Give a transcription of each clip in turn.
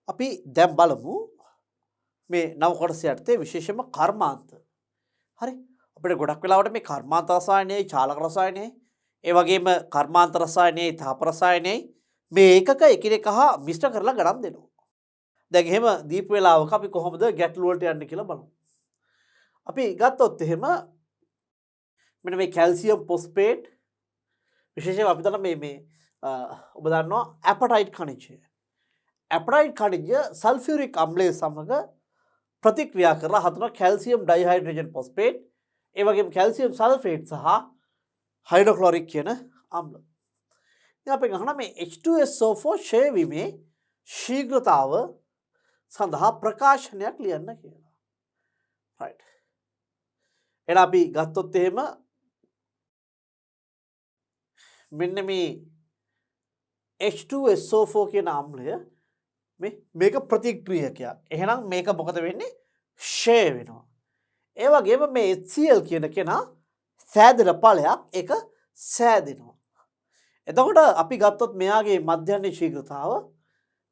අපි දැන් බලමු මේ නව කොටස යටතේ විශේෂයෙන්ම කර්මාන්ත. හරි. අපිට ගොඩක් වෙලාවට මේ කර්මාන්ත රසායනයයි චාලක රසායනයයි ඒ වගේම කර්මාන්ත රසායනයයි තාප රසායනයයි මේ ඒකක එකිනෙක හා මිශ්‍ර කරලා ගණන් දෙනවා. දැන් එහෙම දීප වේලාවක අපි කොහොමද ගැටලු වලට යන්නේ කියලා බලමු. අපි ගත්තොත් එහෙම මෙන්න මේ කැල්සියම් ෆොස්ෆේට් විශේෂයෙන් අපි දන්න මේ ඔබ දන්නවා ඇපටයිට් khනිජය. ඇපටයිට් khනිජ සල්ෆියුරික් අම්ලය සමග ප්‍රතික්‍රියා කරලා හදන කැල්සියම් ඩයිහයිඩ්‍රජන් ෆොස්ෆේට් ඒ වගේම කැල්සියම් සල්ෆේට් සහ හයිඩ්‍රොක්ලොරික් කියන අම්ල. දැන් අපි ගහන මේ H2SO4 ෂය වීමේ ශීඝ්‍රතාව සඳහා ප්‍රකාශනයක් ලියන්න කියලා. right. එහෙනම් අපි ගත්තොත් එහෙම මෙන්න මේ H2SO4 කියන අම්ලය මේක ප්‍රතික්‍රියකයක්. එහෙනම් මේක මොකද වෙන්නේ? ෂය වෙනවා. ඒ වගේම මේ HCl කියන කෙනා සෑදෙන ඵලයක් ඒක සෑදෙනවා. එතකොට අපි ගත්තොත් මෙයාගේ මධ්‍යහ්න ශීඝ්‍රතාව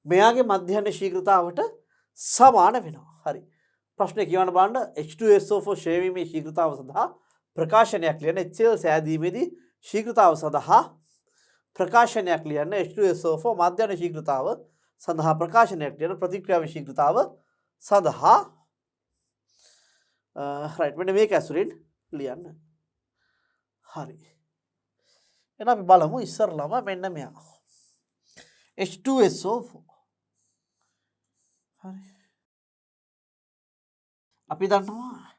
මෙයාගේ මධ්‍යහ්න ශීඝ්‍රතාවට සමාන වෙනවා. හරි. ප්‍රශ්නේ කියවන්න බලන්න H2SO4 ෂය වීමේ ශීඝ්‍රතාව සඳහා ප්‍රකාශනයක් ලියන HCl සෑදීමේදී ශීඝ්‍රතාව සඳහා ප්‍රකාශනයක් ලියන්න H2SO4 මධ්‍යහ්න ශීඝ්‍රතාව සඳහා ප්‍රකාශනයක් ලියන ප්‍රතික්‍රියාවේ ශීඝ්‍රතාව සඳහා right මෙන්න මේක ඇසුරින් ලියන්න. හරි. එහෙනම් අපි බලමු ඉස්සරලම මෙන්න මෙයා. H2SO4. හරි. අපි දන්නවා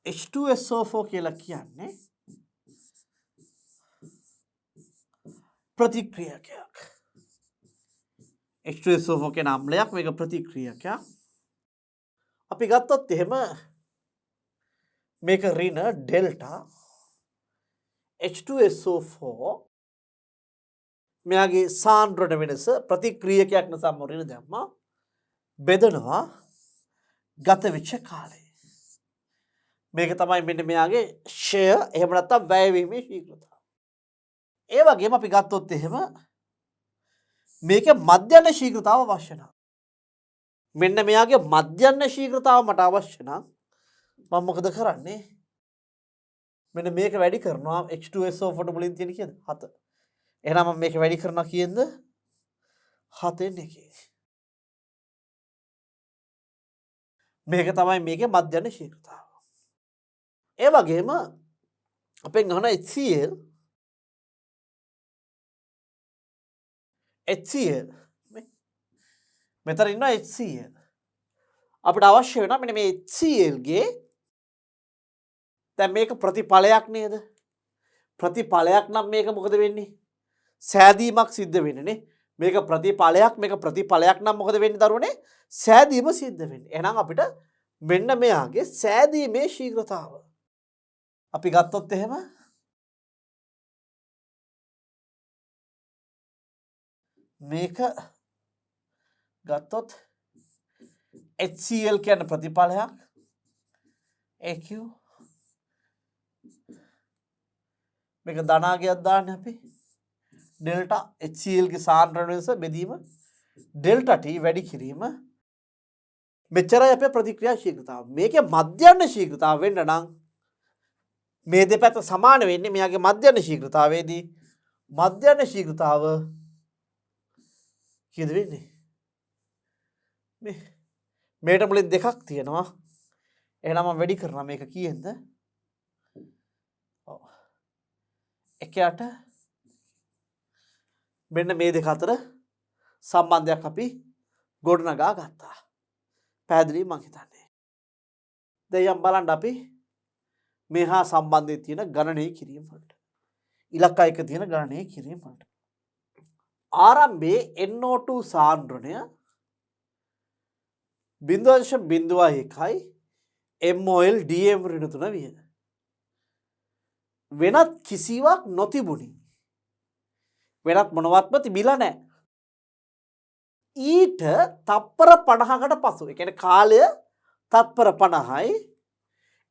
H2SO4 කියලා කියන්නේ ප්‍රතික්‍රියකයක්. H2SO4 කියන අම්ලයක් මේක ප්‍රතික්‍රියකයක්. අපි ගත්තොත් එහෙම මේක ඍණ ඩෙල්ටා H2SO4 මෙයාගේ සාන්ද්‍රණ වෙනස ප්‍රතික්‍රියකයක් නිසා මොරින දැම්මා බෙදනවා ගත වෙච්ච කාලය. මේක තමයි මෙන්න මෙයාගේ ෂය එහෙම නැත්නම් වැය වීමේ ශීඝ්‍රතාව. ඒ වගේම අපි ගත්තොත් එහෙම මේකේ මධ්‍යහ්න ශීඝ්‍රතාව අවශ්‍ය නම් මෙන්න මෙයාගේ මධ්‍යහ්න ශීඝ්‍රතාව මට අවශ්‍ය නම් මම මොකද කරන්නේ? මෙන්න මේක වැඩි කරනවා H2SO4 මුලින් තියෙන කීයද? 7. එහෙනම් මම මේක වැඩි කරනවා කීයෙන්ද? 7න් එකේ. මේක තමයි මේකේ මධ්‍යහ්න ශීඝ්‍රතාව. ඒ වගේම අපෙන් අහන HCl මෙතන ඉන්නවා HCl. අපිට අවශ්‍ය වෙනවා මෙන්න මේ HCl ගේ දැන් මේක ප්‍රතිඵලයක් නේද? ප්‍රතිඵලයක් නම් මේක මොකද වෙන්නේ? සෑදීමක් සිද්ධ වෙන්නේ නේ. මේක ප්‍රතිඵලයක් නම් මොකද වෙන්නේ දරුවනේ? සෑදීම සිද්ධ වෙන්නේ. එහෙනම් අපිට මෙන්න මෙයාගේ සෑදීමේ ශීඝ්‍රතාව අපි ගත්තොත් එහෙම මේක ගත්තොත් HCl කියන ප්‍රතිඵලයක් AQ මේක ධනාගයක් දාන්න අපි ඩෙල්ටා HCl ගේ සාන්ද්‍රණ වෙනස බෙදීම ඩෙල්ටා T වැඩි කිරීම මෙච්චරයි අපේ ප්‍රතික්‍රියා ශීඝ්‍රතාව. මේකේ මධ්‍යහ්න ශීඝ්‍රතාව වෙන්න නම් මේ දෙපැත්ත සමාන වෙන්නේ මෙයාගේ මධ්‍යහ්න ශීඝ්‍රතාවයේදී මධ්‍යහ්න ශීඝ්‍රතාව කීයද වෙන්නේ? මේට මුලින් දෙකක් තියෙනවා. එහෙනම් මම වැඩි කරනවා මේක කීයෙන්ද? ඔව්. 1ට මෙන්න මේ දෙක අතර සම්බන්ධයක් අපි ගොඩනගා ගත්තා. පැහැදිලි මං හිතන්නේ. දැන් බලන්න අපි මේ හා සම්බන්ධයේ තියෙන ගණනය කිරීම වලට. ඉලක්ක 1 තියෙන ගණනය කිරීම වලට. ආරම්භයේ NO2 සාන්ද්‍රණය 0.01යි MOL DM ඍණ 3 විය. වෙනත් කිසිවක් නොතිබුණි. වෙනත් මොනවත්ම තිබිලා නැහැ. ඊට තත්පර 50කට පසු ඒ කියන්නේ කාලය තත්පර 50යි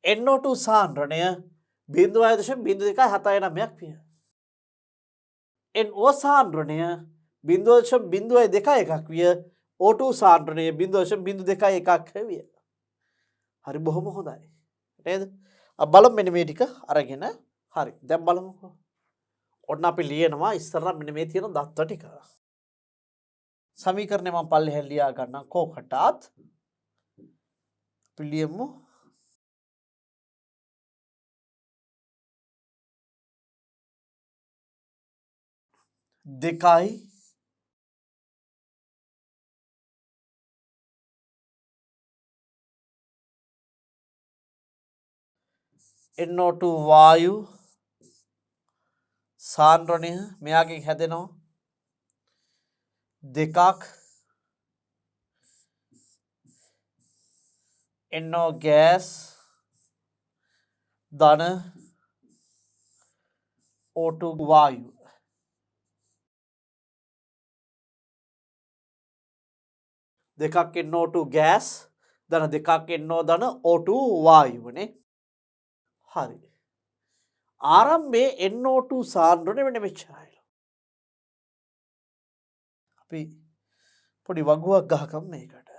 NO2 සාන්ද්‍රණය 0.0279ක් විය. NO සාන්ද්‍රණය 0.02 විය O2 සාන්ද්‍රණය 0.02 විය. හරි බොහොම හොඳයි. නේද? අපි බලමු මෙන්න මේ ටික අරගෙන. හරි. දැන් බලමුකෝ. ඔන්න අපි ලියනවා ඉස්සරහ මෙන්න මේ තියෙන දත්ත ටික. සමීකරණය මම පල්ලෙහෙන් ලියා ගන්නම් කෝකටත්. අපි ලියමු දෙකයි NO2 වායු සාන්ද්‍රණය මෙයාගෙන් හැදෙනවා දෙකක් NO ගෑස් ධන O2 වායු දෙකක් NO2 ගෑස් ධන දෙකක් NO ධන O2 වායුවනේ. හරි. ආරම්භයේ NO2 සාන්ද්‍රණය වෙන මෙච්චරයි. අපි පොඩි වගුවක් ගහකම් මේකට.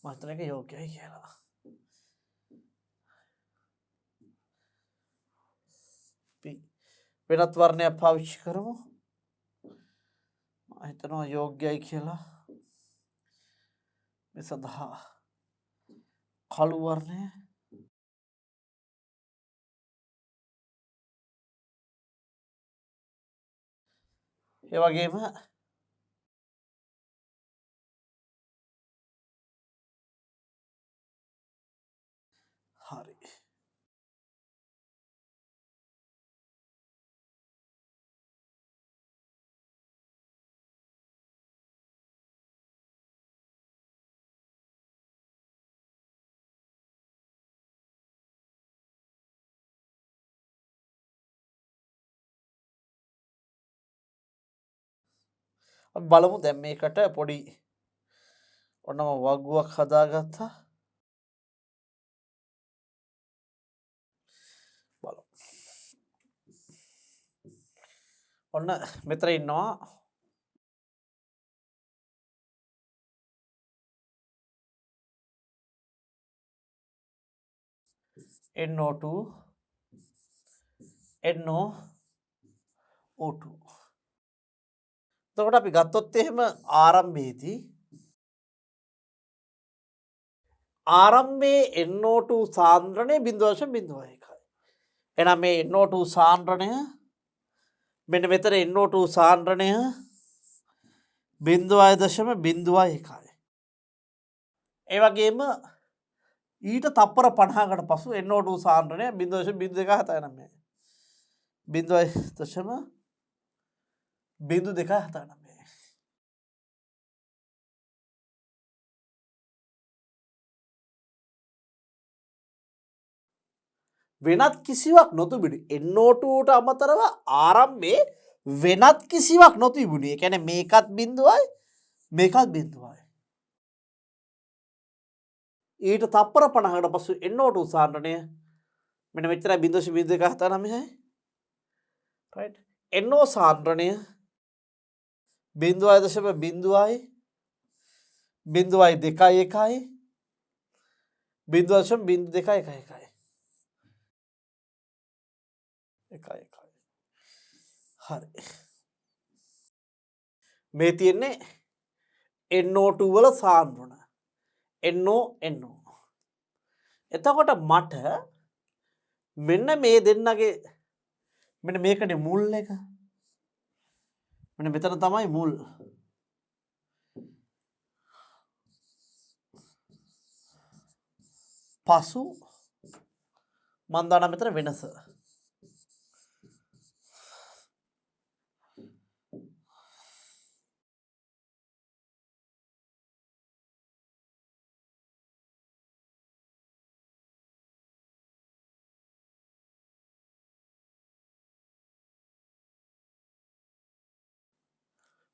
මම හිතන එක යෝග්‍යයි කියලා. අපි වෙනත් වර්ණයක් පාවිච්චි කරමු. මම හිතනවා යෝග්‍යයි කියලා. මේ සඳහා කළු වර්ණය ඒ වගේම හරි. අපි බලමු දැන් මේකට පොඩි ඔන්නම වගුවක් හදාගත්තා. බලමු. ඔන්න මෙතන ඉන්නවා NO2 NO O2. එතකොට අපි ගත්තොත් එහෙම ආරම්භයේදී NO2 සාන්ද්‍රණය 0.01. එහෙනම් මේ NO2 සාන්ද්‍රණය මෙන්න මෙතන NO2 සාන්ද්‍රණය 0.01. ඒ වගේම ඊට තප්පර 50කට පසු NO2 සාන්ද්‍රණය 0.0279. 0.0279. වෙනත් කිසිවක් නොතිබුණි. NO2ට අමතරව ආරම්භයේ වෙනත් කිසිවක් නොතිබුණි. ඒ කියන්නේ මේකත් බිඳුවයි මේකත් බිඳුවයි. ඊට තප්පර 50කට පසු NO2 සාන්ද්‍රණය මෙන්න මෙච්චරයි 0.0279. right. NO සාන්ද්‍රණය 0.02යි 0.21යි 0.0211. හරි. මේ තියෙන්නේ NO2 වල සාන්ද්‍රණ NO. එතකොට මට මෙන්න මේ දෙන්නගේ මෙන්න මේකනේ මුල් එක. මෙන්න මෙතන තමයි මුල්. පසු මන් දානවා මෙතන වෙනස.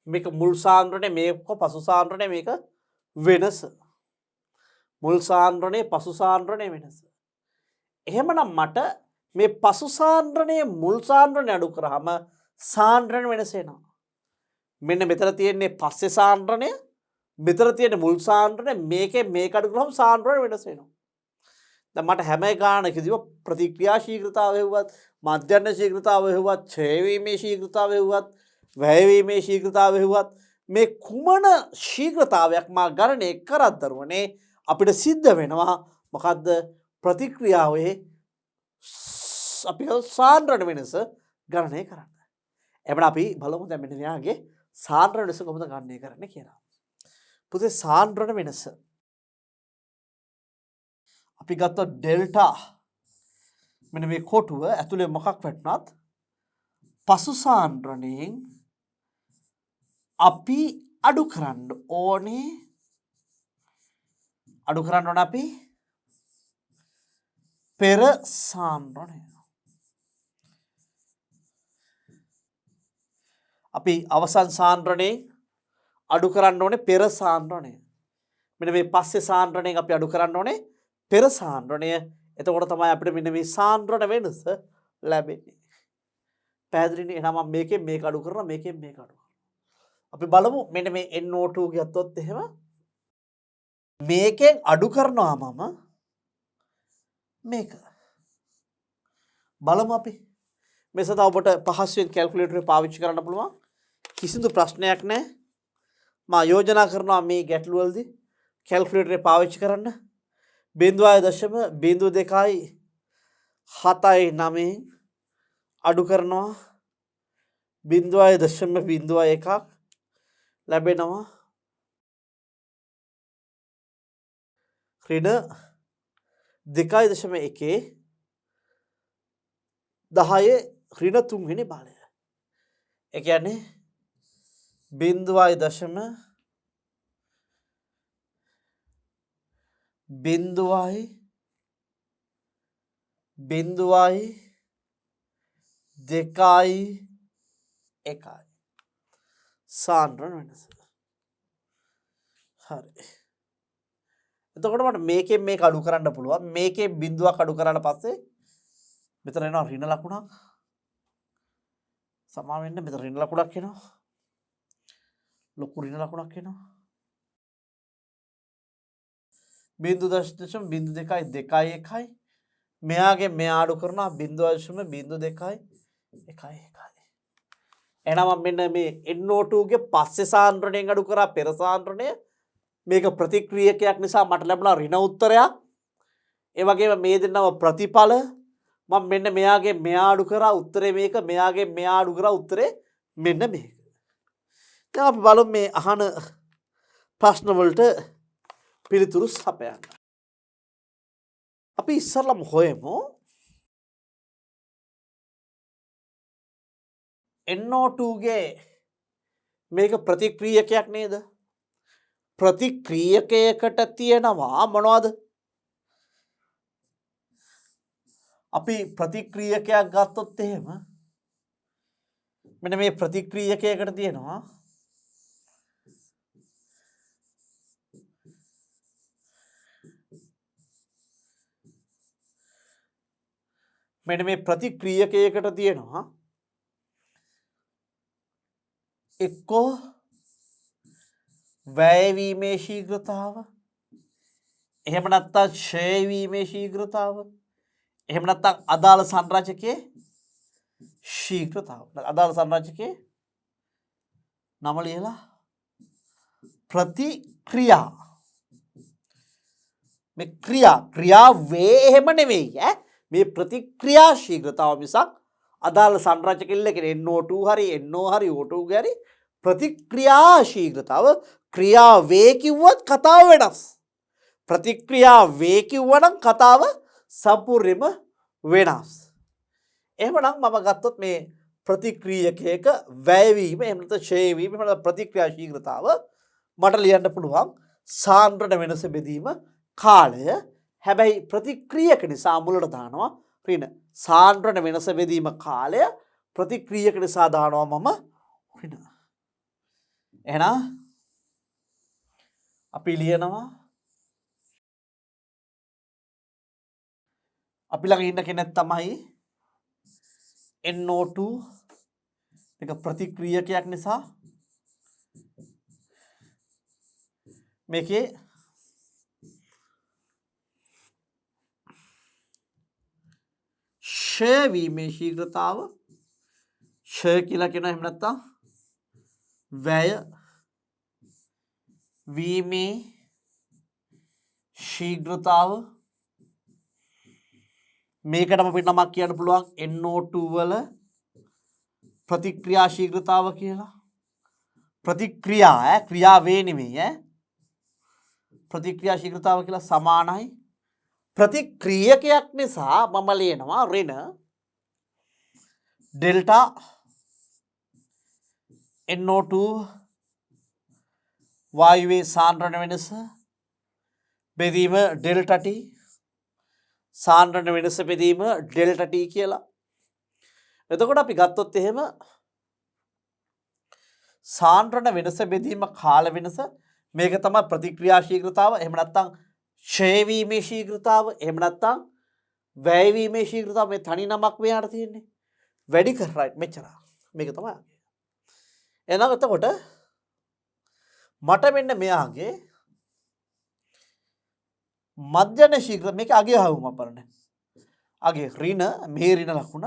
මේක මුල් සාන්ද්‍රණය මේක පසු සාන්ද්‍රණය මේක වෙනස. මුල් සාන්ද්‍රණය පසු සාන්ද්‍රණය වෙනස. එහෙමනම් මට මේ පසු සාන්ද්‍රණය මුල් සාන්ද්‍රණය අඩු කරාම සාන්ද්‍රණ වෙනස එනවා. මෙන්න මෙතන තියෙන්නේ පස්සේ සාන්ද්‍රණය, මෙතන තියෙන්නේ මුල් සාන්ද්‍රණය, මේකෙන් මේක අඩු කරාම සාන්ද්‍රණය වෙනස් වෙනවා. දැන් මට හැම ගානකදීම ප්‍රතික්‍රියා ශීඝ්‍රතාවය හෙව්වත්, මධ්‍යස්ථ ශීඝ්‍රතාවය හෙව්වත්, ඡය වීමේ ශීඝ්‍රතාවය හෙව්වත්, වැය වීමේ ශීඝ්‍රතාවය හෙව්වත් මේ කුමන ශීඝ්‍රතාවයක් මා ගණනය කරත් දරුවනේ අපිට සිද්ධ වෙනවා මොකද්ද ප්‍රතික්‍රියාවේ අපි සාන්ද්‍රණ වෙනස ගණනය කරන්න. එබැවින් අපි බලමු දැන් මෙන්න මෙයාගේ සාන්ද්‍රණ වෙනස කොහොමද ගණනය කරන්නේ කියලා. පුතේ සාන්ද්‍රණ වෙනස අපි ගත්ත ඩෙල්ටා මෙන්න මේ කොටුව ඇතුලේ මොකක් වැටුණත් පසු සාන්ද්‍රණයෙන් අපි අඩු කරන්න ඕනේ අපි පෙර සාන්ද්‍රණය. අපි අවසන් සාන්ද්‍රණයෙන් අඩු කරන්න ඕනේ පෙර සාන්ද්‍රණය. මෙන්න මේ පස්සේ සාන්ද්‍රණයෙන් අපි අඩු කරන්න ඕනේ පෙර සාන්ද්‍රණය. එතකොට තමයි අපිට මෙන්න මේ සාන්ද්‍රණ වෙනස ලැබෙන්නේ. පැහැදිලිනේ? එහෙනම් මම මේකෙන් මේක අඩු කරනවා, මේකෙන් මේක අඩු කරනවා. අපි බලමු මෙන්න මේ NO2 ගත්තොත් එහෙම මේකෙන් අඩු කරනවා මම මේක. බලමු අපි. මේ සඳහා ඔබට පහසුවෙන් කැල්කියුලේටර් පාවිච්චි කරන්න පුළුවන්. කිසිදු ප්‍රශ්නයක් නැහැ. මා යෝජනා කරනවා මේ ගැටලු වලදී කැල්කියුලේටර් පාවිච්චි කරන්න. 0.0279 අඩු කරනවා 0.01 ලැබෙනවා ඍණ 2.1 10 ඍණ 3 වෙනි බලය. ඒ කියන්නේ 0.02 සාන්ද්‍රණ වෙනස. හරි. එතකොට මට මේකෙන් මේක අඩු කරන්න පුළුවන්. මේකෙන් බිඳුවක් අඩු කරාට පස්සේ මෙතන එනවා ඍණ ලකුණක්. සමා වෙන්න මෙතන ඍණ ලකුණක් එනවා. ලොකු ඍණ ලකුණක් එනවා. 0.0221 මෙයාගේ මෙයා අඩු කරනවා 0.0211. එහෙනම් මෙන්න මේ NO2 ගේ පස්සේ සාන්ද්‍රණයෙන් අඩු කරා පෙර සාන්ද්‍රණය. මේක ප්‍රතික්‍රියකයක් නිසා මට ලැබුණා ඍණ උත්තරයක්. ඒ වගේම මේ දෙන්නම ප්‍රතිඵල මම මෙන්න මෙයාගේ මෙයා අඩු කරා උත්තරේ මේක, මෙයාගේ මෙයා අඩු කරා උත්තරේ මෙන්න මේක. දැන් අපි බලමු මේ අහන ප්‍රශ්න වලට පිළිතුරු සපයන්න. අපි ඉස්සරලම හොයමු NO2 ගේ මේක ප්‍රතික්‍රියකයක් නේද? ප්‍රතික්‍රියකයකට තියෙනවා මොනවද? අපි ප්‍රතික්‍රියකයක් ගත්තොත් එහෙම මෙන්න මේ ප්‍රතික්‍රියකයකට තියෙනවා එක්කෝ වැයවීමේ ශීඝ්‍රතාව, එහෙම නැත්නම් ක්ෂය වීමේ ශීඝ්‍රතාව, එහෙම නැත්නම් අදාළ සංරචකයේ ශීඝ්‍රතාව. අදාළ සංරචකයේ නම ලියලා ප්‍රතික්‍රියා. මේ ක්‍රියා වේ එහෙම නෙවෙයි ඈ. මේ ප්‍රතික්‍රියා ශීඝ්‍රතාව මිසක් අදාළ සංරචක ඉල්ලගෙන NO2 හරි NO හරි O2 හරි ප්‍රතික්‍රියා ශීඝ්‍රතාව. ක්‍රියා වේ කිව්වත් කතාව වෙනස්. ප්‍රතික්‍රියා වේ කිව්වනම් කතාව සම්පූර්ණයෙන්ම වෙනස්. එහෙමනම් මම ගත්තොත් මේ ප්‍රතික්‍රියකයක වැයවීම එහෙම නැත්නම් ක්ෂය වීම එහෙම නැත්නම් ප්‍රතික්‍රියා ශීඝ්‍රතාව මට ලියන්න පුළුවන් සාන්ද්‍රණ වෙනස බෙදීම කාලය. හැබැයි ප්‍රතික්‍රියක නිසා මුලට දානවා ඍණ. සාන්ද්‍රණ වෙනස බෙදීම කාලය ප්‍රතික්‍රියක නිසා දානවා මම ඍණ. එහෙනම් අපි ලියනවා අපි ළඟ ඉන්න කෙනෙක් තමයි NO2 එක ප්‍රතික්‍රියකයක් නිසා මේකේ ෂය වීමේ ශීඝ්‍රතාව ෂය කියලා කියනවා. එහෙම නැත්නම් වැය වීමේ ශීඝ්‍රතාව. මේකටම අපිට නමක් කියන්න පුළුවන් NO2 වල ප්‍රතික්‍රියා ශීඝ්‍රතාව කියලා. ප්‍රතික්‍රියා ක්‍රියාවේ නෙමෙයි ප්‍රතික්‍රියා ශීඝ්‍රතාව කියලා සමානයි. ප්‍රතික්‍රියකයක් නිසා මම ලියනවා ඍණ ඩෙල්ටා NO2 වායුවේ සාන්ද්‍රණ වෙනස බෙදීම ඩෙල්ටා T සාන්ද්‍රණ වෙනස බෙදීම ඩෙල්ටා T කියලා. එතකොට අපි ගත්තොත් එහෙම සාන්ද්‍රණ වෙනස බෙදීම කාල වෙනස මේක තමයි ප්‍රතික්‍රියා ශීඝ්‍රතාව. එහෙම නැත්නම් ක්ෂය වීමේ ශීඝ්‍රතාව. එහෙම නැත්නම් වැය වීමේ ශීඝ්‍රතාව. මේ තනි නමක් මෙයාට තියෙන්නේ. වැඩි කර රයිට් මෙච්චර. මේක තමයි. එහෙනම් එතකොට මට මෙන්න මෙයාගේ මධ්‍යන ශීඝ්‍ර මේක අගය හවුම අපරණ. අගේ ඍණ මේ ඍණ ලකුණ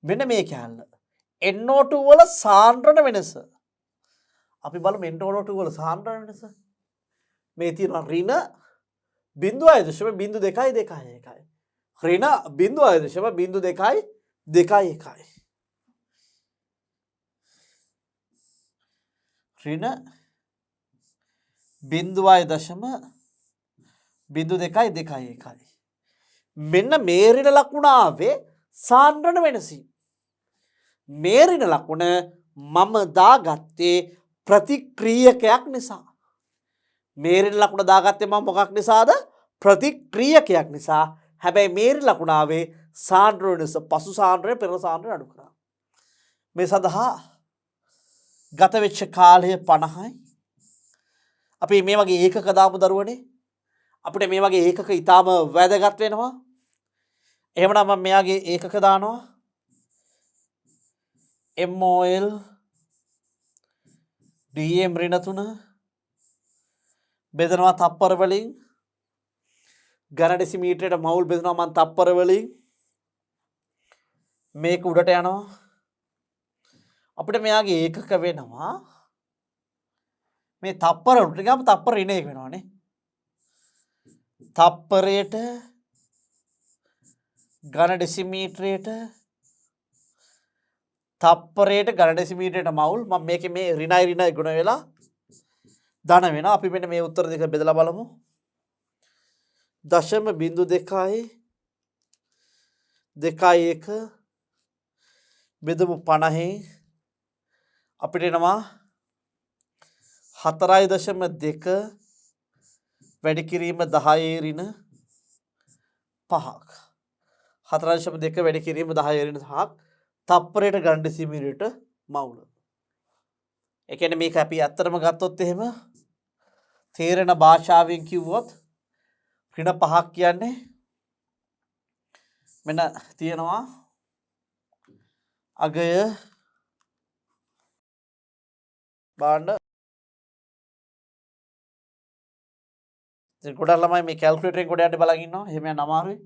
මෙන්න මේ කැලල. NO2 වල සාන්ද්‍රණ වෙනස. අපි බලමු NO2 වල සාන්ද්‍රණ වෙනස. මේ තියෙනවා ඍණ 0.0221. ඍණ 0.0221. ඍණ 0.0221. මෙන්න මේ ඍණ ලකුණ ආවේ සාන්ද්‍රණ වෙනසින්. මේ ඍණ ලකුණ මම දාගත්තේ ප්‍රතික්‍රියකයක් නිසා. මේ ඍණ ලකුණ දාගත්තේ මම මොකක් නිසාද? ප්‍රතික්‍රියකයක් නිසා. හැබැයි මේ ඍණ ලකුණ ආවේ සාන්ද්‍රණ වෙනස පසු සාන්ද්‍රණය පෙර සාන්ද්‍රණය අඩු කරා. මේ සඳහා ගත වෙච්ච කාලය 50යි. අපි මේ වගේ ඒකක දාමු දරුවනේ. අපිට මේ වගේ ඒකක ඊටාම වැදගත් වෙනවා. එහෙමනම් මම මෙයාගේ ඒකක දානවා. MOL DM ඍණ 3 බෙදනවා තප්පර වලින් ඝන ඩෙසිමීටරයට මවුල් බෙදනවා මම තප්පර වලින්. මේක උඩට යනවා. අපිට මෙයාගේ ඒකක වෙනවා මේ තප්පර උඩට ගියාම තප්පර ඍණ 1 වෙනවානේ. තප්පරයට ඝන ඩෙසිමීටරයට තප්පරයට ඝන ඩෙසිමීටරයට මවුල් මම මේකේ මේ ඍණයි ඍණයි ගුණ වෙලා ධන වෙනවා. අපි මෙන්න මේ උත්තර දෙක බෙදලා බලමු. 0.2 2.1 බෙදමු 50 අපිට එනවා 4.2 වැඩි කිරීම 10 ඍණ 5ක්. 4.2 වැඩි කිරීම 10 ඍණ 5ක් තප්පරයට ඝන ඩෙසිමීටරයට මවුල. ඒ කියන්නේ මේක අපි ඇත්තටම ගත්තොත් එහෙම තේරෙන භාෂාවෙන් කිව්වොත් ඍණ 5ක් කියන්නේ මෙන්න තියෙනවා අගය බාණ්ඩ. ඉතින් ගොඩක් ළමයි මේ කැල්කියුලේටරෙන් කොට යන්න බලන් ඉන්නවා. එහෙම යන්න අමාරුයි.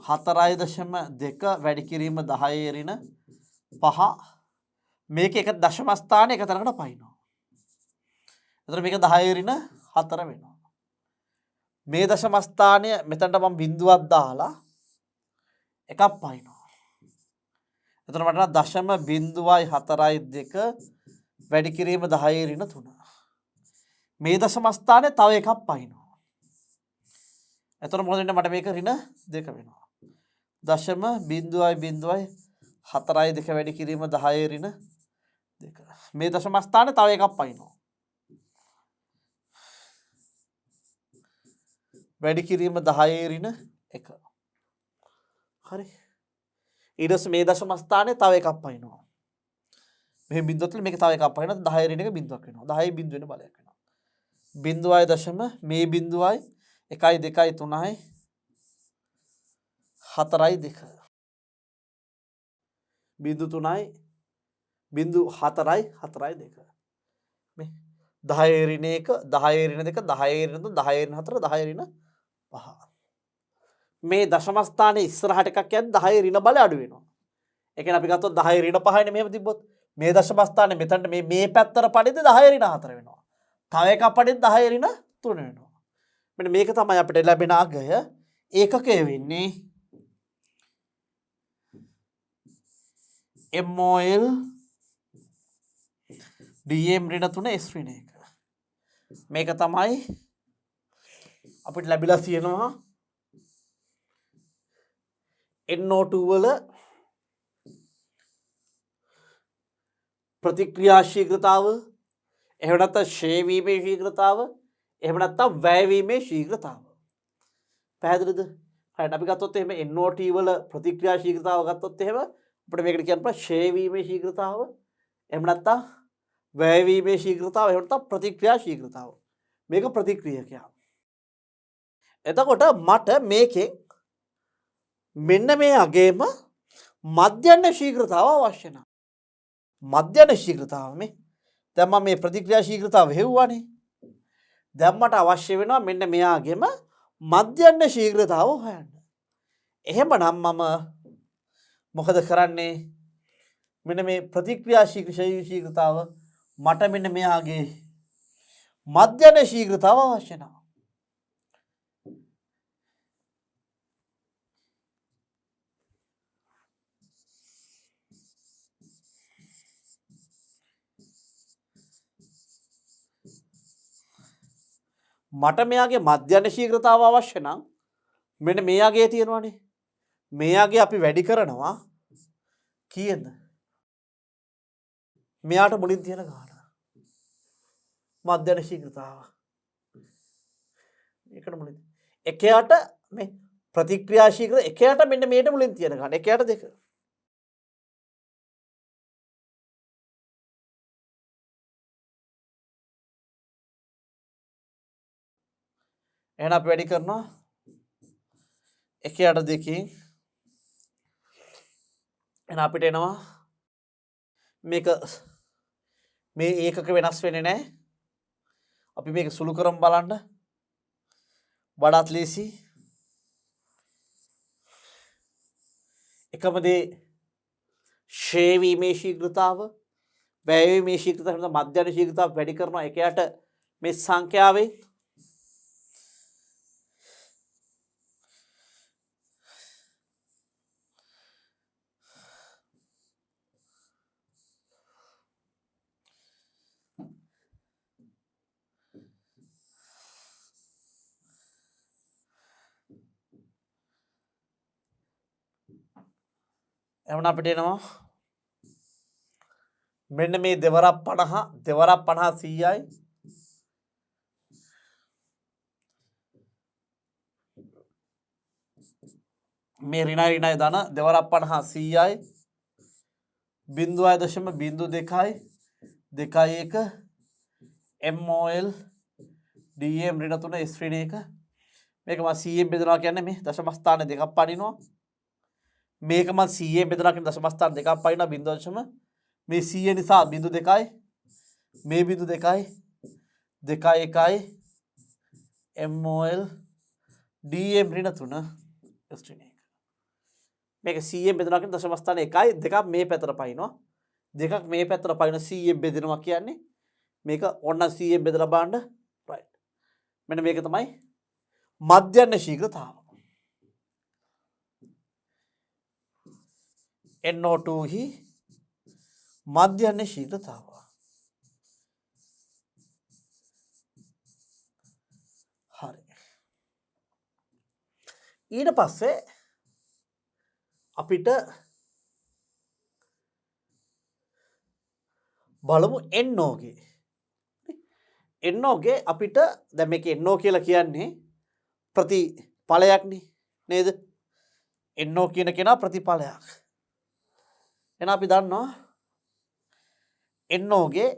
4.2 වැඩි කිරීම 10 ඍණ 5 මේක එක දශම ස්ථානයේ එක තැනකට පයින්නවා. එතකොට මේක 10 ඍණ 4 වෙනවා. මේ දශම ස්ථානය මෙතනට මම බිඳුවක් දාලා එකක් පයින්නවා. එතකොට මට දශම 0.42 වැඩි කිරීම 10 ඍණ 3. මේ දශම ස්ථානයේ තව එකක් පයින්නවා. එතකොට මොකද වෙන්නේ? මට මේක ඍණ 2 වෙනවා. දශම 0.02 වැඩි කිරීම 10 ඍණ 2. මේ දශම ස්ථානයේ තව එකක් පයින්නවා. වැඩි කිරීම 10 ඍණ 1. හරි. ඊට පස්සේ මේ දශම ස්ථානයේ තව එකක් පයින්නවා. මේ බිඳුවත් මේක තව එකක් පයින්නවා. 10 ඍණ 1 බිඳුවක් වෙනවා. 10 බිඳු වෙන බලයක් වෙනවා. බිඳුවයි දශම මේ බිඳුවයි 1යි 2යි 3යි 4යි 2. බිඳු 3යි බිඳු 4යි 4යි 2. මේ 10 ඍණ 1 10 ඍණ 2 10 ඍණ 3 10 ඍණ 4 10 ඍණ 5 මේ දශම ස්ථානයේ ඉස්සරහට එකක් යද්දි 10 ඍණ බලය අඩු වෙනවා. ඒ කියන්නේ අපි ගත්තොත් 10 ඍණ 5නේ මෙහෙම තිබ්බොත් මේ දශම ස්ථානයේ මෙතනට මේ පැත්තට පඩිද්දි 10 ඍණ 4 වෙනවා. තව එකක් පඩිද්දි 10 ඍණ 3 වෙනවා. මෙන්න මේක තමයි අපිට ලැබෙන අගය ඒකකය වෙන්නේ MOL DM ඍණ 3 S ඍණ 1. මේක තමයි අපිට ලැබිලා තියෙනවා NO2 වල ප්‍රතික්‍රියා ශීඝ්‍රතාව, එහෙම නැත්නම් ක්ෂය වීමේ ශීඝ්‍රතාව, එහෙම නැත්නම් වැය වීමේ ශීඝ්‍රතාව. පැහැදිලිද? හරියට අපි ගත්තොත් එහෙම NO2 වල ප්‍රතික්‍රියා ශීඝ්‍රතාව ගත්තොත් එහෙම අපිට මේකට කියන්න පුළුවන් ක්ෂය වීමේ ශීඝ්‍රතාව, එහෙම නැත්නම් වැය වීමේ ශීඝ්‍රතාව, එහෙම නැත්නම් ප්‍රතික්‍රියා ශීඝ්‍රතාව. මේක ප්‍රතික්‍රියකයක්. එතකොට මට මේකෙන් මෙන්න මේ අගේම මධ්‍යන්න ශීඝ්‍රතාව අවශ්‍ය නැහැ. මධ්‍යන්න ශීඝ්‍රතාව මේ දැන් මම මේ ප්‍රතික්‍රියා ශීඝ්‍රතාව හෙව්වානේ. දැන් මට අවශ්‍ය වෙනවා මෙන්න මෙයාගේම මධ්‍යන්න ශීඝ්‍රතාව හොයන්න. එහෙමනම් මම මොකද කරන්නේ? මෙන්න මේ ප්‍රතික්‍රියා ශීඝ්‍රතාව මට මෙන්න මෙයාගේ මධ්‍යන්න ශීඝ්‍රතාව අවශ්‍ය නැහැ. මට මෙයාගේ මධ්‍යන්න ශීඝ්‍රතාව අවශ්‍ය නම් මෙන්න මෙයාගේ තියෙනවානේ. මෙයාගේ අපි වැඩි කරනවා කීයද? මෙයාට මුලින් තියෙන ගාන. මධ්‍යන්න ශීඝ්‍රතාව. ඒකට මුලින්. එකයට මේ ප්‍රතික්‍රියා ශීඝ්‍ර එකයට මෙන්න මේට මුලින් තියෙන ගාන. එකයට දෙක. එහෙනම් අපි වැඩි කරනවා එකයට දෙකකින්. එහෙනම් අපිට එනවා මේක මේ ඒකක වෙනස් වෙන්නේ නැහැ. අපි මේක සුළු කරමු බලන්න. වඩාත් ලේසි. එකම දේ ක්ෂය වීමේ ශීඝ්‍රතාව, වැය වීමේ ශීඝ්‍රතාව, මධ්‍යන්න ශීඝ්‍රතාව වැඩි කරනවා එකයට මේ සංඛ්‍යාවෙන්. එවන අපිට එනවා මෙන්න මේ දෙවරක් 50 දෙවරක් 50 100යි මේ ඍණයි ධන දෙවරක් 50 100යි 0.02යි 2.1 MOL DM ඍණ 3 S ඍණ 1 මේක මම 100ෙන් බෙදනවා කියන්නේ මේ දශම ස්ථාන දෙකක් පනිනවා. මේක මම 100ෙන් බෙදලා කියන දශම ස්ථාන දෙකක් පනිනවා 0. මේ 100 නිසා 0.2යි මේ 0.2යි 2.1යි MOL DM ඍණ 3 S ඍණ 1 මේක 100ෙන් බෙදනවා කියන දශම ස්ථාන 1යි දෙකක් මේ පැත්තට පනිනවා දෙකක් මේ පැත්තට පනින 100ෙන් බෙදෙනවා කියන්නේ මේක ඕන්න 100ෙන් බෙදලා බලන්න right මෙන්න මේක තමයි මධ්‍යන්න ශීඝ්‍රතාව. NO2 හි මධ්‍යන්න ශීඝ්‍රතාව. හරි. ඊට පස්සේ අපිට බලමු NO ගේ. NO ගේ අපිට දැන් මේක NO කියලා කියන්නේ ප්‍රතිඵලයක්නේ නේද? NO කියන කෙනා ප්‍රතිඵලයක්. එහෙනම් අපි දන්නවා NO ගේ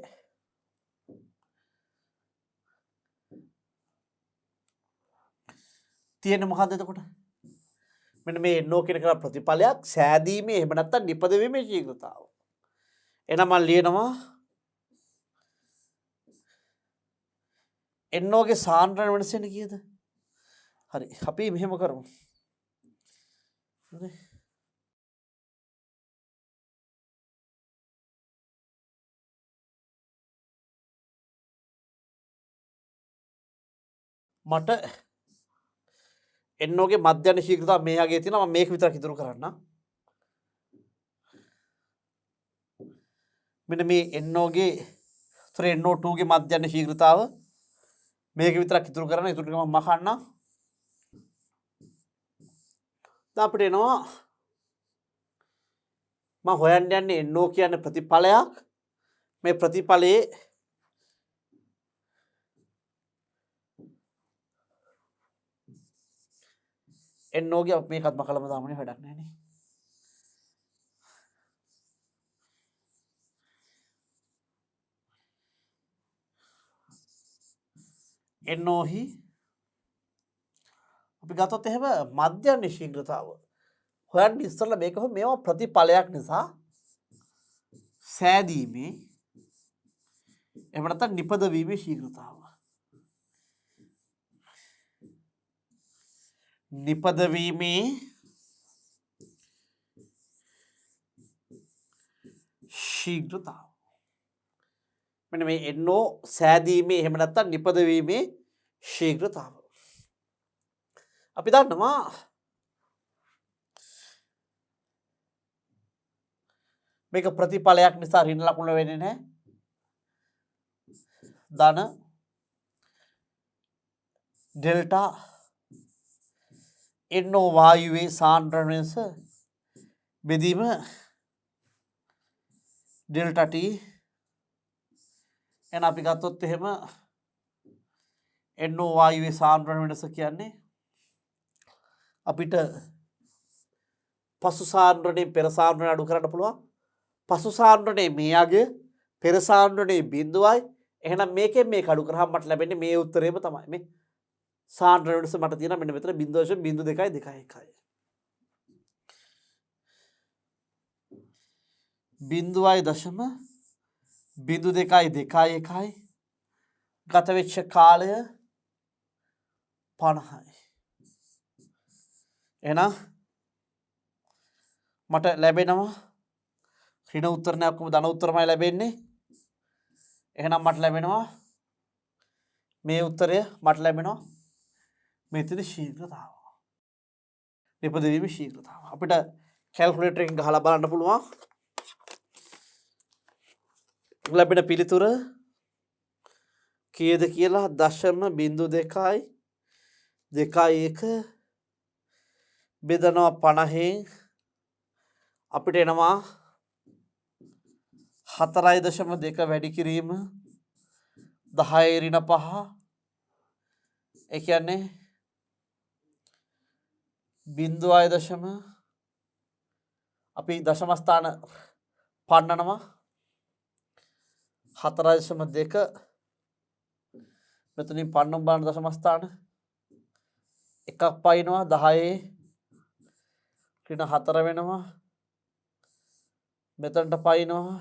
තියෙන්නේ මොකද්ද එතකොට? මෙන්න මේ NO කියන කෙනා ප්‍රතිඵලයක් සෑදීමේ එහෙම නැත්නම් නිපදවීමේ ශීඝ්‍රතාව. එහෙනම් මම ලියනවා NOගේ සාන්ද්‍රණය වෙනස වෙන්නේ කීයද? හරි. අපි මෙහෙම කරමු. හරි. මට NOගේ මධ්‍යන ශීඝ්‍රතාව මේ වගේ තියෙනවා. මම මේක විතරක් ඉතුරු කරන්නම්. මෙන්න මේ NOගේ NO2ගේ මධ්‍යන ශීඝ්‍රතාව මේක විතරක් ඉතුරු කරන්න. ඉතුරු ටික මම මකන්නම්. දැන් අපිට එනවා මම හොයන්න යන්නේ NO කියන්නේ ප්‍රතිඵලයක්. මේ ප්‍රතිඵලයේ NOගේ අපි මේකත් මකලම දාමුනේ වැඩක් නැහැ නේ. NOහි අපි ගත්තොත් එහෙම මධ්‍යන ශීඝ්‍රතාව හොයන්න ඉස්සෙල්ලා මේක මේවා ප්‍රතිඵලයක් නිසා සෑදීමේ එහෙම නැත්නම් නිපදවීමේ ශීඝ්‍රතාව. නිපදවීමේ ශීඝ්‍රතාව. මෙන්න මේ NO සෑදීමේ එහෙම නැත්නම් නිපදවීමේ ශීඝ්‍රතාව. අපි දන්නවා මේක ප්‍රතිඵලයක් නිසා ඍණ ලකුණ වෙන්නේ නැහැ. ධන ඩෙල්ටා NO වායුවේ සාන්ද්‍රණය වෙනස බෙදීම ඩෙල්ටා T එන අපි ගත්තොත් එහෙම NO වායුවේ සාන්ද්‍රණය වෙනස කියන්නේ අපිට පසු සාන්ද්‍රණයෙන් පෙර සාන්ද්‍රණය අඩු කරන්න පුළුවන්. පසු සාන්ද්‍රණයේ මේ අග පෙර සාන්ද්‍රණයේ බිඳුවයි. එහෙනම් මේකෙන් මේක අඩු කරාම මට ලැබෙන්නේ මේ උත්තරේම තමයි. මේ සාන්ද්‍රණය වෙනස මට තියෙනවා මෙන්න මෙතන 0.0221. 0.0221 ගත වෙච්ච කාලය 50යි. එහෙනම් මට ලැබෙනවා ඍණ උත්තර නෑ ඔක්කොම ධන උත්තරමයි ලැබෙන්නේ. එහෙනම් මට ලැබෙනවා මේ උත්තරය මට ලැබෙනවා මෙතන ශීඝ්‍රතාව. නිපදවීමේ ශීඝ්‍රතාව. අපිට කැල්කියුලේටර් එකෙන් ගහලා බලන්න පුළුවන්. ලැබෙන පිළිතුර කීයද කියලා 0.0221 බෙදනවා 50න් අපිට එනවා 4.2 වැඩි කිරීම 10^5 ඒ කියන්නේ 0. අපි දශම ස්ථාන පන්නනවා 4.2 මෙතනින් පන්නමු බලන්න දශම ස්ථාන එකක් පයින්නවා 10 වෙනවා මෙතනට පයින්නවා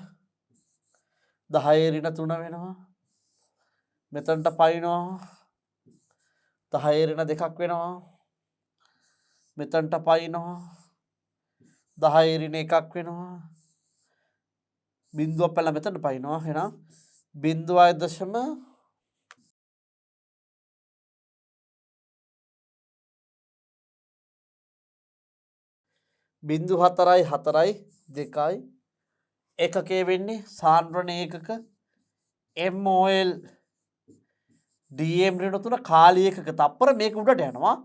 10 වෙනවා මෙතනට පයින්නවා 10 වෙනවා මෙතනට පයින්නවා 10 වෙනවා බිඳුවක් පැනලා මෙතනට පයින්නවා. එහෙනම් 0.0442 ඒකකයේ වෙන්නේ සාන්ද්‍රණ ඒකක MOL DM ඍණ 3 කාලී ඒකක තප්පර මේක උඩට යනවා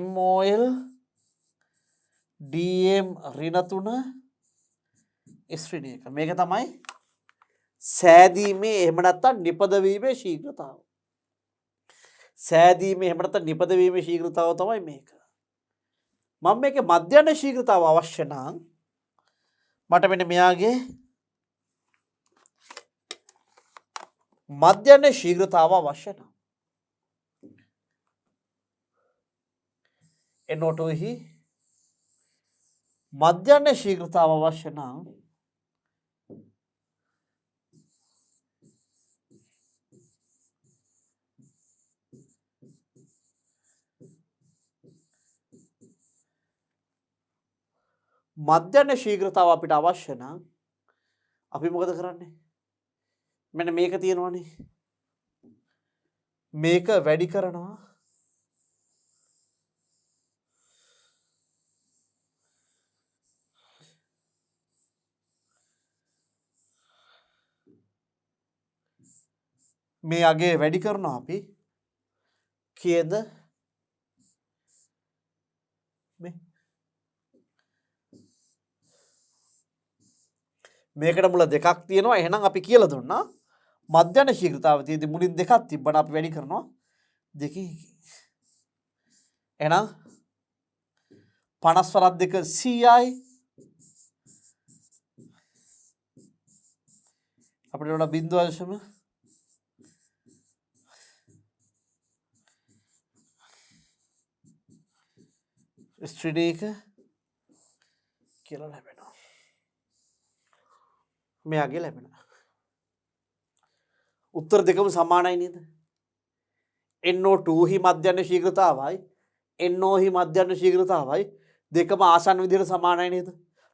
MOL DM ඍණ 3 ශ්‍රේණි එක. මේක තමයි සෑදීමේ එහෙම නැත්නම් නිපදවීමේ ශීඝ්‍රතාව. සෑදීමේ එහෙම නැත්නම් නිපදවීමේ ශීඝ්‍රතාව තමයි මේක. මම මේකේ මධ්‍යන ශීඝ්‍රතාව අවශ්‍ය නම් මට මෙන්න මෙයාගේ මධ්‍යන ශීඝ්‍රතාව අවශ්‍ය නම් NO2 හි මධ්‍යන ශීඝ්‍රතාව අවශ්‍ය නම් මධ්‍යම ශීඝ්‍රතාව අපිට අවශ්‍ය නම් අපි මොකද කරන්නේ? මෙන්න මේක තියෙනවනේ. මේක වැඩි කරනවා. මේ අගේ වැඩි කරනවා අපි කීයද? මේ මේකට මුල දෙකක් තියෙනවා. එහෙනම් අපි කියලා දුන්නා මධ්‍යම ශීඝ්‍රතාව තියෙදි මුලින් දෙකක් තිබ්බන අපි වැඩි කරනවා දෙකකින්. එහෙනම් 50 වරක් 2 100යි. අපිට උන 0.0 ස්ත්‍රීඩේක කියලා ලැබෙනවා. මෙයාගේ ලැබෙනවා. උත්තර දෙකම සමානයි නේද? NO2 හි මධ්‍යම ශීඝ්‍රතාවයි NO හි මධ්‍යම ශීඝ්‍රතාවයි දෙකම ආසන්න විදිහට සමානයි නේද?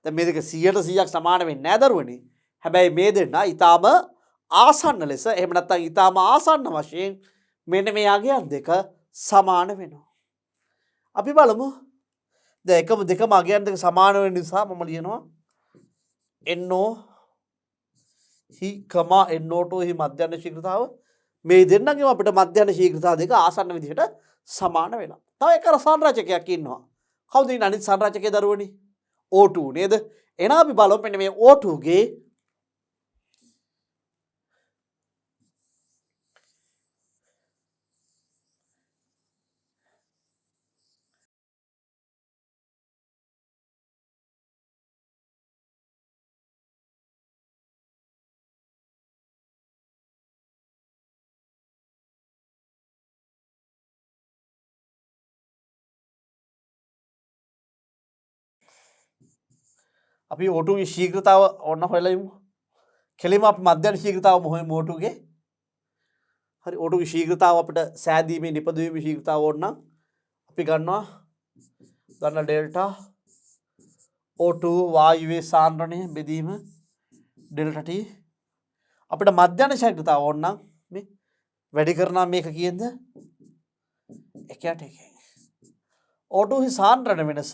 දැන් මේ දෙක 100%ක් සමාන වෙන්නේ නැහැ දරුවනේ. හැබැයි මේ දෙන්න ඊටාම ආසන්න ලෙස එහෙම නැත්නම් ඊටාම ආසන්න වශයෙන් මෙන්න මේ අගයන් දෙක සමාන වෙනවා. අපි බලමු. දැන් එකම දෙකම අගයන් දෙක සමාන වෙන නිසා මම ලියනවා NO හි NO2 හි මධ්‍යම ශීඝ්‍රතාව මේ දෙන්නගේම අපිට මධ්‍යම ශීඝ්‍රතාව දෙක ආසන්න විදිහට සමාන වෙනවා. තව එක සංරචකයක් ඉන්නවා. කවුද ඉන්නේ අනිත් සංරචකයේ දරුවනේ? O2 නේද? එහෙනම් අපි බලමු මෙන්න මේ O2 ගේ අපි O2 ගේ ශීඝ්‍රතාව ඔන්න හොයලා ඉමු. කෙලින්ම අපි මධ්‍යම ශීඝ්‍රතාව මොහොමු O2 ගේ. හරි O2 ගේ ශීඝ්‍රතාව අපිට සෑදීමේ නිපදවීමේ ශීඝ්‍රතාව ඕන නම් අපි ගන්නවා ගන්න ඩෙල්ටා O2 වායුවේ සාන්ද්‍රණය බෙදීම ඩෙල්ටා T අපිට මධ්‍යම ශීඝ්‍රතාව ඕන නම් මේ වැඩි කරනවා මේක කීයද? 1.1. O2 හි සාන්ද්‍රණ වෙනස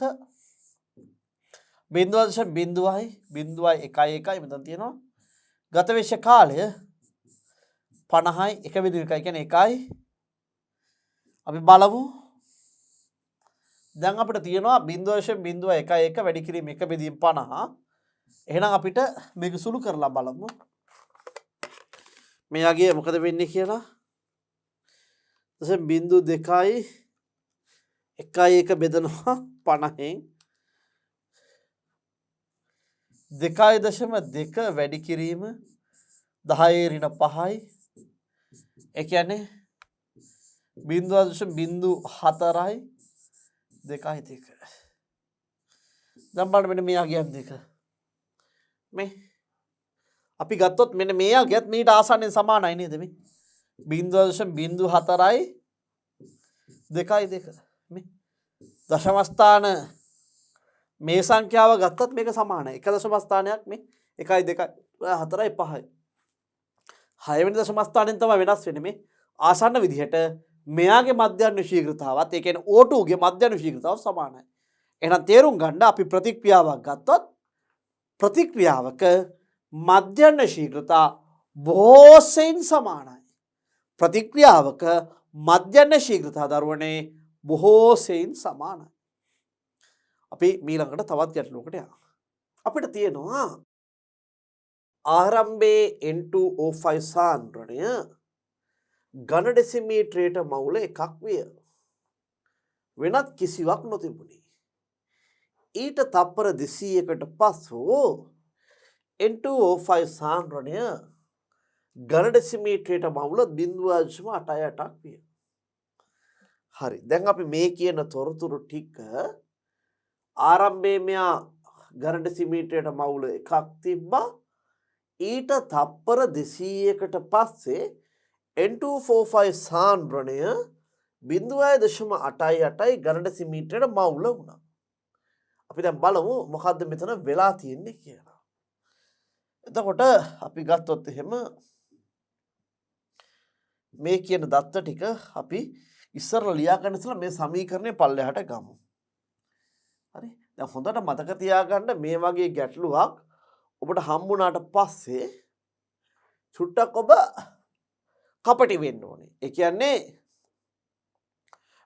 0.01 මෙතන තියෙනවා. ගත වෙච්ච කාලය 50යි 1/1 කියන්නේ 1යි. අපි බලමු. දැන් අපිට තියෙනවා 0.01 වැඩි කිරීම 1/50. එහෙනම් අපිට මේක සුළු කරලා බලමු. මෙයාගේ මොකද වෙන්නේ කියලා. ඊට 0.2යි 1 බෙදනවා 50න් 2.2 වැඩි කිරීම 10^5යි. ඒ කියන්නේ 0.04යි 2.2. දැන් බලන්න මෙන්න මේ අගයන් දෙක. මේ අපි ගත්තොත් මෙන්න මේ අගයත් මීට ආසන්නයෙන් සමානයි නේද මේ? 0.04යි 2.2. මේ දශම ස්ථාන මේ සංඛ්‍යාව ගත්තත් මේක සමානයි. එක දශම ස්ථානයක් මේ 1යි 2යි 4යි 5යි. 6 වෙනි දශම ස්ථානෙන් තමයි වෙනස් වෙන්නේ මේ ආසන්න විදිහට මෙයාගේ මධ්‍යම ශීඝ්‍රතාවත් ඒ කියන්නේ O2 ගේ මධ්‍යම ශීඝ්‍රතාව සමානයි. එහෙනම් තේරුම් ගන්න අපි ප්‍රතික්‍රියාවක් ගත්තොත් ප්‍රතික්‍රියාවක මධ්‍යම ශීඝ්‍රතාව බොහෝ සෙයින් සමානයි. ප්‍රතික්‍රියාවක මධ්‍යම ශීඝ්‍රතාව දරුවනේ බොහෝ සෙයින් සමානයි. අපි ඊළඟට තවත් ගැටලුවකට යනවා. අපිට තියෙනවා ආරම්භයේ N2O5 සාන්ද්‍රණය ඝන ඩෙසිමීටරයට මවුල 1ක් විය. වෙනත් කිසිවක් නොතිබුණි. ඊට තප්පර 200කට පසු N2O5 සාන්ද්‍රණය ඝන ඩෙසිමීටරයට මවුල 0.88ක් විය. හරි. දැන් අපි මේ කියන තොරතුරු ටික ආරම්භයේ මෙයා ඝන ඩෙසිමීටරයට මවුල 1ක් තිබ්බා. ඊට තප්පර 200කට පස්සේ N2O5 සාන්ද්‍රණය 0.88යි ඝන ඩෙසිමීටරයට මවුල වුණා. අපි දැන් බලමු මොකද්ද මෙතන වෙලා තියෙන්නේ කියලා. එතකොට අපි ගත්තොත් එහෙම මේ කියන දත්ත ටික අපි ඉස්සරලා ලියා ගන්න ඉස්සලා මේ සමීකරණය පල්ලෙහාට ගමු. හරි. දැන් හොඳට මතක තියාගන්න මේ වගේ ගැටලුවක් ඔබට හම්බුණාට පස්සේ චුට්ටක් ඔබ කපටි වෙන්න ඕනේ. ඒ කියන්නේ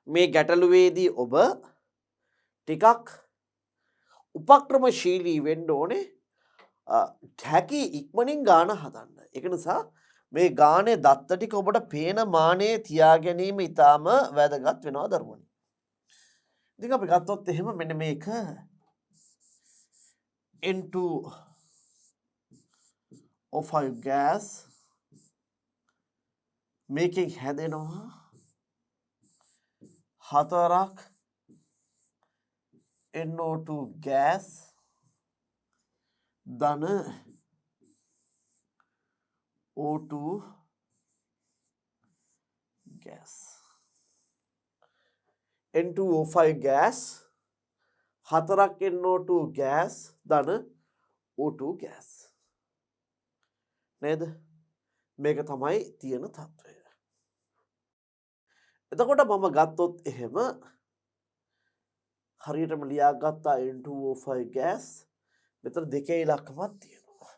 මේ ගැටලුවේදී ඔබ ටිකක් උපක්‍රමශීලී වෙන්න ඕනේ. හැකි ඉක්මනින් ගාන හදන්න. ඒක නිසා මේ ගානේ දත්ත ටික ඔබට පේන මානේ තියා ගැනීම ඉතාම වැදගත් වෙනවා දරුවනි. ඉතින් අපි ගත්තොත් එහෙම මෙන්න මේක N2O5 gas මේකෙන් හැදෙනවා 4ක් NO2 gas ධන O2 gas N2O5 gas 4ක් NO2 gas ධන O2 gas නේද? මේක තමයි තියෙන තත්ත්වය. එතකොට මම ගත්තොත් එහෙම හරියටම ලියාගත්තා N2O5 gas මෙතන දෙකේ ඉලක්කමක් තියෙනවා.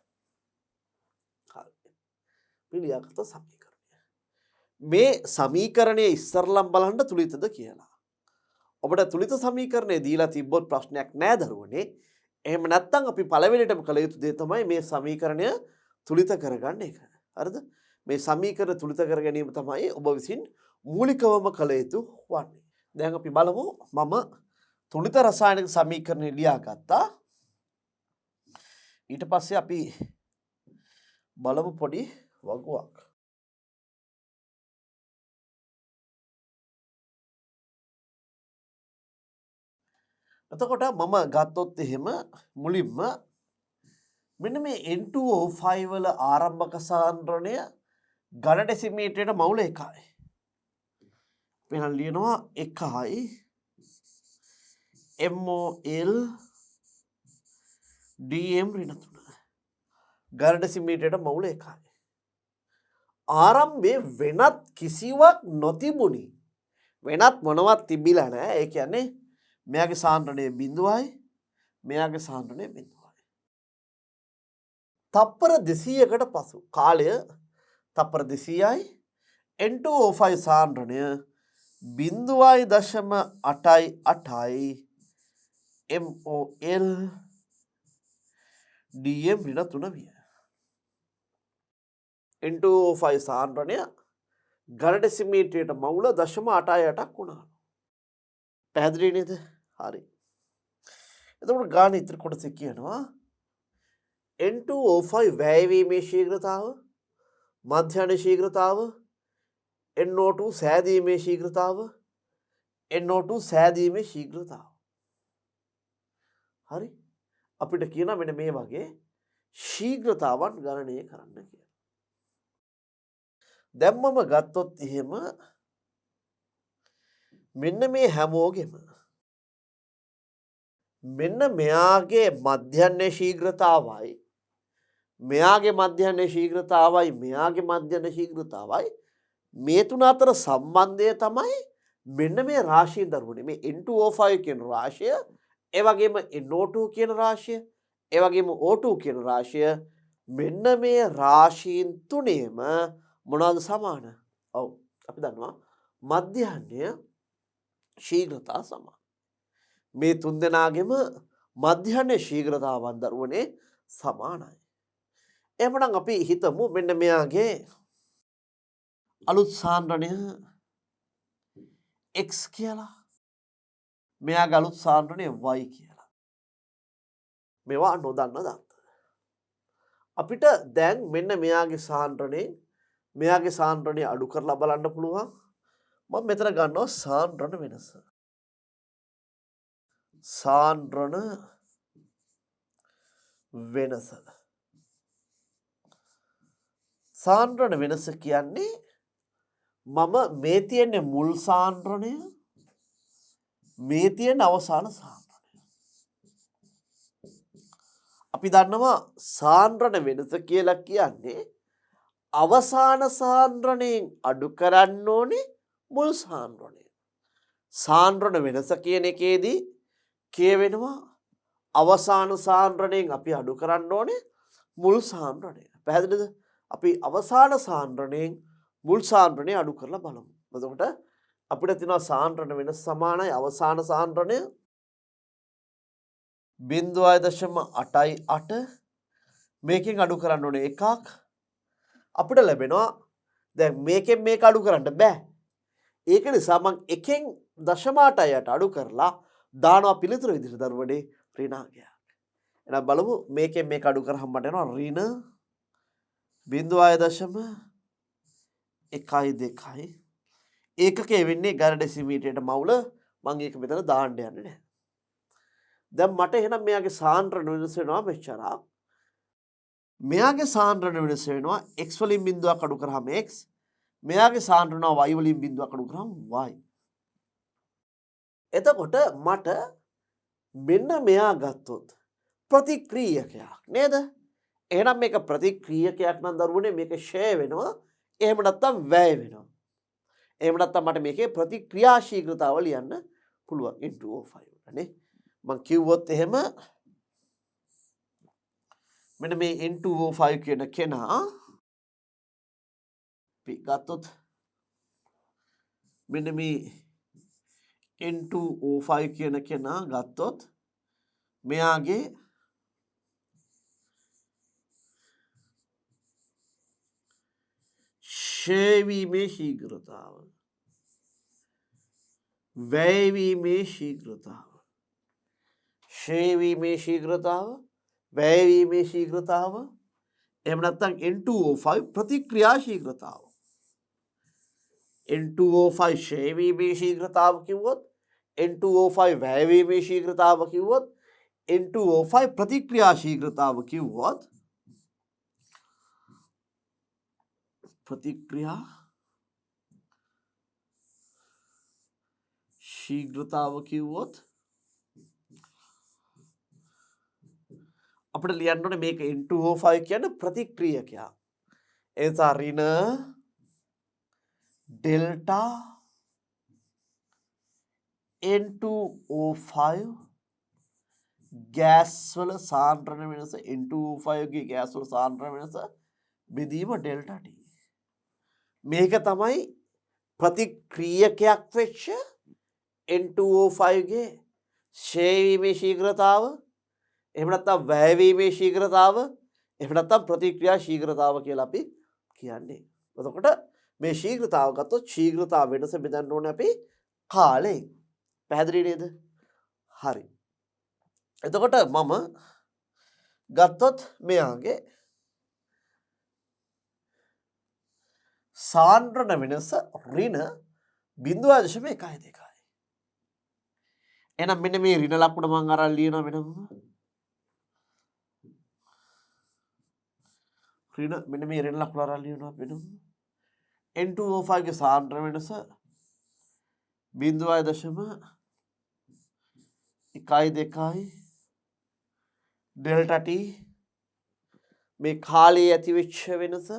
හරි. මේ ලියාගත්ත සමීකරණය. මේ සමීකරණය ඉස්සරලම් බලන්න තුලිතද කියලා. ඔබට තුලිත සමීකරණය දීලා තිබ්බොත් ප්‍රශ්නයක් නෑ දරුවනේ. එහෙම නැත්නම් අපි පළවෙනිටම කළ යුතු දේ තමයි මේ සමීකරණය තුලිත කරගන්න එක. හරිද? මේ සමීකරණ තුලිත කර ගැනීම තමයි ඔබ විසින් මූලිකවම කළ යුතු වන්නේ. දැන් අපි බලමු මම තුලිත රසායනික සමීකරණය ලියාගත්තා. ඊට පස්සේ අපි බලමු පොඩි වගුවක්. එතකොට මම ගත්තොත් එහෙම මුලින්ම මෙන්න මේ N2O5 වල ආරම්භක සාන්ද්‍රණය ඝන ඩෙසිමීටරයට මවුල 1යි. මෙහෙන් ලියනවා 1යි MOL DM ඍණ 3 ඝන ඩෙසිමීටරයට මවුල 1යි. ආරම්භයේ වෙනත් කිසිවක් නොතිබුණි. වෙනත් මොනවත් තිබිලා නැහැ. ඒ කියන්නේ මෙයාගේ සාන්ද්‍රණය 0යි මෙයාගේ සාන්ද්‍රණය 0යි. තප්පර 200කට පසු කාලය තප්පර 200යි N2O5 සාන්ද්‍රණය 0.88යි MOL DM ඍණ 3 විය. N2O5 සාන්ද්‍රණය ඝන ඩෙසිමීටරයට මවුල 0.88ක් වුණා. පැහැදිලි නේද? හරි. එතකොට ගාන ඉතිරි කොටස කියනවා N2O5 වැයවීමේ ශීඝ්‍රතාව, මධ්‍යහන ශීඝ්‍රතාව, NO2 සෑදීමේ ශීඝ්‍රතාව, NO2 සෑදීමේ ශීඝ්‍රතාව. හරි? අපිට කියනවා මෙන්න මේ වගේ ශීඝ්‍රතාවන් ගණනය කරන්න කියලා. දැන් මම ගත්තොත් එහෙම මෙන්න මේ හැමෝගෙම මෙන්න මෙයාගේ මධ්‍යහන ශීඝ්‍රතාවයි මෙයාගේ මධ්‍යහන ශීඝ්‍රතාවයි මෙයාගේ මධ්‍යහන ශීඝ්‍රතාවයි මේ තුන අතර සම්බන්ධය තමයි මෙන්න මේ රාශිය දරුවනේ. මේ N2O5 කියන රාශිය, ඒ වගේම NO2 කියන රාශිය, ඒ වගේම O2 කියන රාශිය, මෙන්න මේ රාශීන් තුනේම මොනවද සමාන? ඔව් අපි දන්නවා මධ්‍යහනය ශීඝ්‍රතාව සමාන. මේ තුන් දෙනාගෙම මධ්‍යහන ශීඝ්‍රතාවන් දරුවනේ සමානයි. එහෙනම් අපි හිතමු මෙන්න මෙයාගේ අලුත් සාන්ද්‍රණය x කියලා. මෙයාගේ අලුත් සාන්ද්‍රණය y කියලා. මේවා නොදන්න දත්ත. අපිට දැන් මෙන්න මෙයාගේ සාන්ද්‍රණය අඩු කරලා බලන්න පුළුවන්. මම මෙතන ගන්නවා සාන්ද්‍රණ වෙනස. සාන්ද්‍රණ වෙනස. සාන්ද්‍රණ වෙනස කියන්නේ මම මේ තියෙන්නේ මුල් සාන්ද්‍රණය, මේ තියෙන අවසාන සාන්ද්‍රණය. අපි දන්නවා සාන්ද්‍රණ වෙනස කියලා කියන්නේ අවසාන සාන්ද්‍රණයෙන් අඩු කරන්න ඕනේ මුල් සාන්ද්‍රණය. සාන්ද්‍රණ වෙනස කියන එකේදී කියවෙනවා අවසාන සාන්ද්‍රණයෙන් අපි අඩු කරන්න ඕනේ මුල් සාන්ද්‍රණය. පැහැදිලිද? අපි අවසාන සාන්ද්‍රණයෙන් මුල් සාන්ද්‍රණය අඩු කරලා බලමු. එතකොට අපිට තියෙනවා සාන්ද්‍රණ වෙනස සමානයි අවසාන සාන්ද්‍රණය 0.88 මේකෙන් අඩු කරන්න ඕනේ එකක්. අපිට ලැබෙනවා දැන් මේකෙන් මේක අඩු කරන්න බෑ. ඒක නිසා මම එකෙන් 0.8ට අඩු කරලා දානවා පිළිතුරු විදිහට දරුවනේ ඍණාංකයක්. එහෙනම් බලමු මේකෙන් මේක අඩු කරාම මට එනවා ඍණ 0.12 ඒකකයේ වෙන්නේ ගණන් ඩෙසිමීටරයට මවුල මම ඒක මෙතන දාන්න යන්නේ නැහැ. දැන් මට එහෙනම් මෙයාගේ සාන්ද්‍රණ වෙනස වෙනවා මෙච්චරක්. මෙයාගේ සාන්ද්‍රණ වෙනස වෙනවා x වලින් බිඳුවක් අඩු කරාම x. මෙයාගේ සාන්ද්‍රණ y වලින් බිඳුවක් අඩු කරාම y. එතකොට මට මෙන්න මෙයා ගත්තොත් ප්‍රතික්‍රියකයක් නේද? එහෙනම් මේක ප්‍රතික්‍රියකයක් නම් දරුවනේ මේක ෂය වෙනවා. එහෙම නැත්නම් වැය වෙනවා. එහෙම නැත්නම් මට මේකේ ප්‍රතික්‍රියාශීලතාව ලියන්න පුළුවන් N2O5 නේ. මම කිව්වොත් එහෙම මෙන්න මේ N2O5 කියන කෙනා අපි ගත්තොත් මෙන්න මේ N2O5 කියන කෙනා ගත්තොත් මෙයාගේ ෂේවීමේ ශීඝ්‍රතාව වැයවීමේ ශීඝ්‍රතාව ෂේවීමේ ශීඝ්‍රතාව වැයවීමේ ශීඝ්‍රතාව එහෙම නැත්නම් N2O5 ප්‍රතික්‍රියා ශීඝ්‍රතාව N2O5 ෂේවීමේ ශීඝ්‍රතාව කිව්වොත් N2O5 වැයවීමේ ශීඝ්‍රතාව කිව්වොත් N2O5 ප්‍රතික්‍රියා ශීඝ්‍රතාව කිව්වොත් प्रतिक्रिया शीघ्रताව කිව්වොත් අපිට ලියන්න ඕනේ මේක N2O5 කියන්නේ ප්‍රතික්‍රියකයක්. ඒ නිසා ඍණ ඩෙල්ටා N2O5 ගෑස් වල සාන්ද්‍රණ වෙනස N2O5 ගේ ගෑස් වල සාන්ද්‍රණ වෙනස බෙදීම ඩෙල්ටා T. මේක තමයි ප්‍රතික්‍රියකයක් වෙච්ච N2O5 ගේ ෂේවීමේ ශීඝ්‍රතාව එහෙම නැත්නම් වැයවීමේ ශීඝ්‍රතාව එහෙම නැත්නම් ප්‍රතික්‍රියා ශීඝ්‍රතාව කියලා අපි කියන්නේ. එතකොට මේ ශීඝ්‍රතාව ගත්තොත් ශීඝ්‍රතාව වෙනස බෙදන්න ඕනේ අපි කාලයෙන්. පැහැදිලි නේද? හරි. එතකොට මම ගත්තොත් මෙයාගේ සාන්ද්‍රණ වෙනස ඍණ 0.12. එහෙනම් මෙන්න මේ ඍණ ලකුණ මම අරන් ලියනවා වෙනම. ඍණ මෙන්න මේ ඍණ ලකුණ අරන් ලියනවා වෙනම. N2O5 ගේ සාන්ද්‍රණ වෙනස 0.12 ඩෙල්ටා T මේ කාලයේ ඇති වෙච්ච වෙනස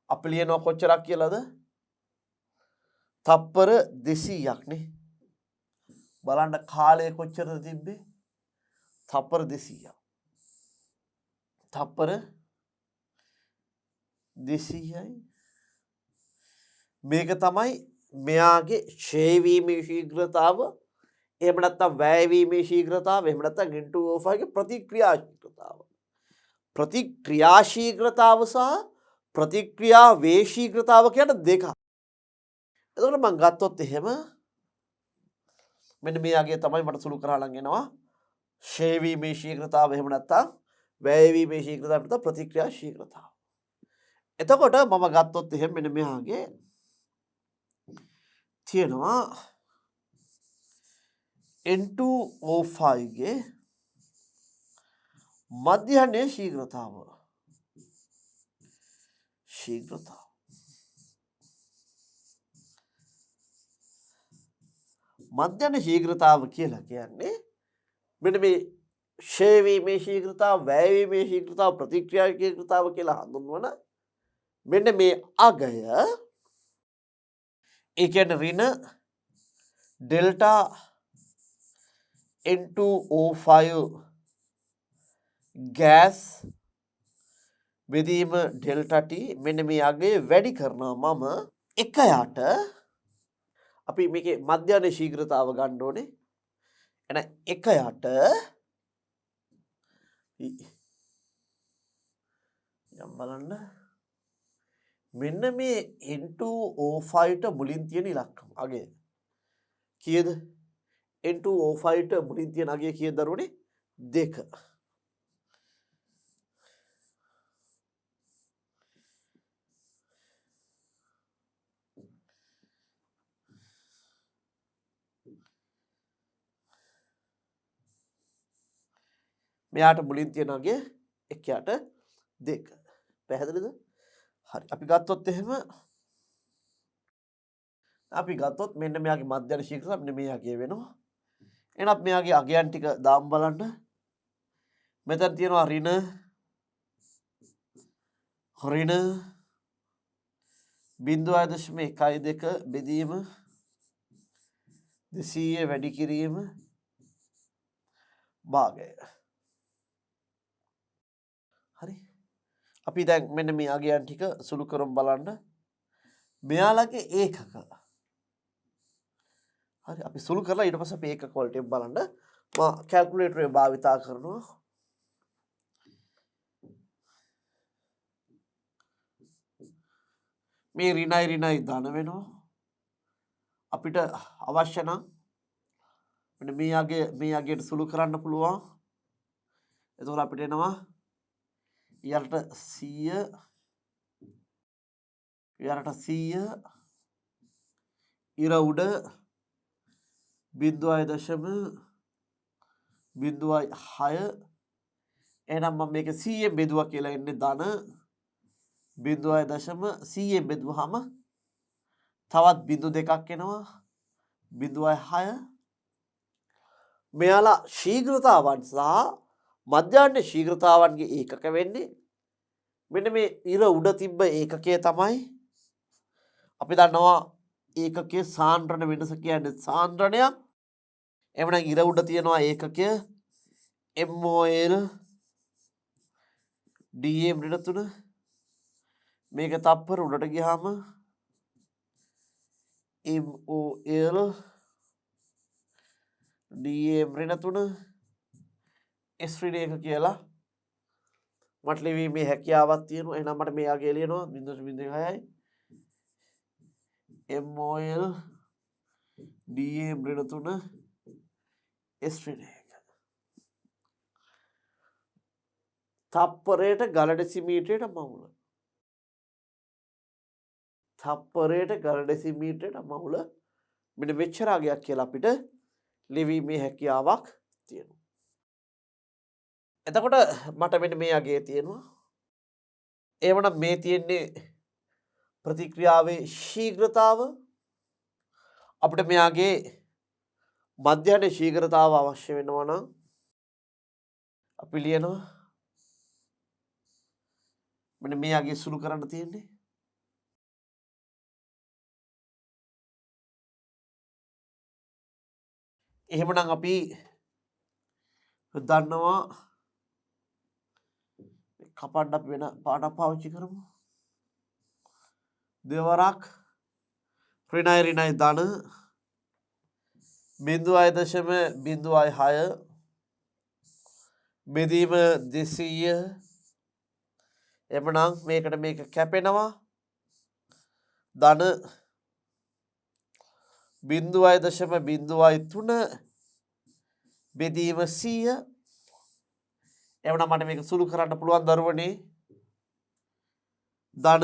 අපි ලියනවා කොච්චරක් කියලාද? තප්පර 200ක් නේ. බලන්න කාලය කොච්චරද තිබ්බේ? තප්පර 200ක්. තප්පර 200යි. මේක තමයි මෙයාගේ ෂේවීමේ ශීඝ්‍රතාව. එහෙම නැත්නම් වැයවීමේ ශීඝ්‍රතාව. එහෙම නැත්නම් N2O5 ගේ ප්‍රතික්‍රියා ශීඝ්‍රතාව. ප්‍රතික්‍රියා ශීඝ්‍රතාව සහ ප්‍රතික්‍රියා වේ ශීඝ්‍රතාව කියන දෙකක්. එතකොට මම ගත්තොත් එහෙම මෙන්න මෙයාගේ තමයි මට සුළු කරලා ලං එනවා ෂේවීමේ ශීඝ්‍රතාව එහෙම නැත්නම් වැයවීමේ ශීඝ්‍රතාව නැත්නම් ප්‍රතික්‍රියා ශීඝ්‍රතාව. එතකොට මම ගත්තොත් එහෙම මෙන්න මෙයාගේ තියෙනවා N2O5 ගේ මධ්‍යහ්නයේ ශීඝ්‍රතාව මධ්‍යහ්න ශීඝ්‍රතාව කියලා කියන්නේ මෙන්න මේ ක්ෂය වීමේ ශීඝ්‍රතාව, වැය වීමේ ශීඝ්‍රතාව, ප්‍රතික්‍රියා ශීඝ්‍රතාව කියලා හඳුන්වන මෙන්න මේ අගය, ඒ කියන්නේ ඍණ ඩෙල්ටා N2O5 ගෑස් බෙදීම ඩෙල්ටා T, මෙන්න මේ අගය වැඩි කරනවා මම එකයට. අපි මේකේ මධ්‍යස්ථ ශීඝ්‍රතාව ගන්න ඕනේ. එහෙනම් එකයට යම් බලන්න මෙන්න මේ N2O5 ට මුලින් තියෙන ඉලක්කම අගය කීයද? N2O5 ට මුලින් තියෙන අගය කීයද දරුවනේ? 2. මෙයාට මුලින් තියෙන අගය 1ට 2. පැහැදිලිද? හරි. අපි ගත්තොත් එහෙම මෙන්න මෙයාගේ මධ්‍යස්ථ ශීඝ්‍රතාව මෙන්න මේ අගය වෙනවා. එහෙනම් මෙයාගේ අගයන් ටික දාමු බලන්න. මෙතන තියෙනවා ඍණ 0.12 බෙදීම 200 වැඩි කිරීම භාගය. හරි. අපි දැන් මෙන්න මේ අගයන් ටික සුළු කරමු බලන්න. මෙයාලගේ ඒකක. හරි. අපි සුළු කරලා ඊට පස්සේ අපි ඒකක වලට බලන්න. මම කැල්කියුලේටරේ භාවිතා කරනවා. මේ ඍණයි ධන වෙනවා. අපිට අවශ්‍ය නම් මෙන්න මේ අගයට සුළු කරන්න පුළුවන්. එතකොට අපිට එනවා ඊළට 100 ඉර උඩ 0.06. එහෙනම් මම මේක 100 බෙදුවා කියලා එන්නේ ධන 0.100 බෙදුවාම තවත් බිඳු දෙකක් එනවා 0.6. මෙයාලා ශීඝ්‍රතාවන් සහ මධ්‍යස්ථ ශීඝ්‍රතාවන්ගේ ඒකක වෙන්නේ මෙන්න මේ ඉර උඩ තිබ්බ ඒකකය තමයි අපි දන්නවා ඒකකයේ සාන්ද්‍රණ වෙනස කියන්නේ සාන්ද්‍රණයක්. එවනම් ඉර උඩ තියෙනවා ඒකකය MOL dm ඍණ 3. මේක තප්පර උඩට ගියාම MOL dm ඍණ 3 S ඍණ 1 කියලා මට ලිවීමේ හැකියාවක් තියෙනවා. එහෙනම් මට මේ අගය ලියනවා 0.06යි MOL dm ඍණ 3 S ඍණ 1. තප්පරයට ඝන ඩෙසිමීටරයට මවුල. තප්පරයට ඝන ඩෙසිමීටරයට මවුල මෙන්න මෙච්චර අගයක් කියලා අපිට ලිවීමේ හැකියාවක් තියෙනවා. එතකොට මට මෙන්න මේ අගය තියෙනවා. එවනම් මේ තියෙන්නේ ප්‍රතික්‍රියාවේ ශීඝ්‍රතාව. අපිට මෙයාගේ මධ්‍යස්ථ ශීඝ්‍රතාව අවශ්‍ය වෙනවා නම් අපි ලියනවා මෙන්න මේ අගය සුළු කරන්න තියෙන්නේ. එහෙමනම් අපි දන්නවා කපන්න අපි වෙන පාඩම් පාවිච්චි කරමු. දෙවරක් ඍණයි ධන 0.06 බෙදීම 200. එමනම් මේකට මේක කැපෙනවා ධන 0.03 බෙදීම 100. එවනම් මට මේක සුළු කරන්න පුළුවන් දරුවනේ ධන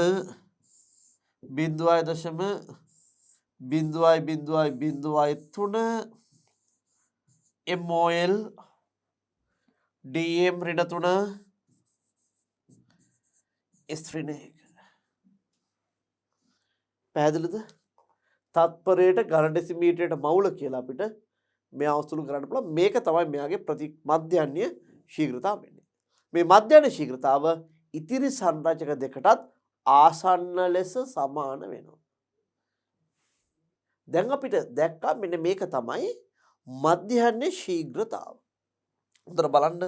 0.03 MOL dm ඍණ 3 S ඍණ 1. පැහැදිලිද? තත්පරයට ඝන ඩෙසිමීටරයට මවුල කියලා අපිට මෙයා උසුළු කරන්න පුළුවන්. මේක තමයි මෙයාගේ මධ්‍යන්‍ය ශීඝ්‍රතාව වෙන්නේ. මේ මධ්‍යන්‍ය ශීඝ්‍රතාව ඉතිරි සංරචක දෙකටත් ආසන්න ලෙස සමාන වෙනවා. දැන් අපිට දැක්කා මෙන්න මේක තමයි මධ්‍යන්‍ය ශීඝ්‍රතාව. උතර බලන්න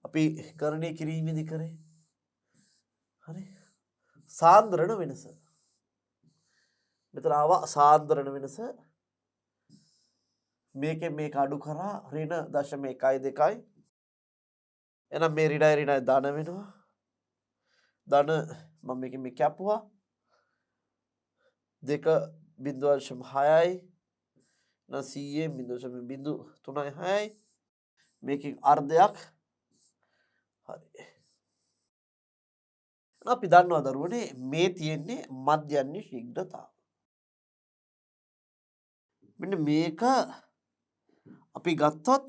අපි කරණය කිරීමේදී කරේ. හරි. සාන්ද්‍රණ වෙනස. මෙතන ආවා සාන්ද්‍රණ වෙනස. මේකෙන් මේක අඩු කරා ඍණ 0.12. එහෙනම් මේ ඍණයි ධන වෙනවා. ධන මම මේකෙන් මේ කැපුවා. 2.06යි. නම් 100 0.03යි. මේකෙන් අර්ධයක්. හරි. අපි දන්නවා දරුවනේ මේ තියෙන්නේ මධ්‍යන්‍ය ශීඝ්‍රතාව. මෙන්න මේක අපි ගත්තොත්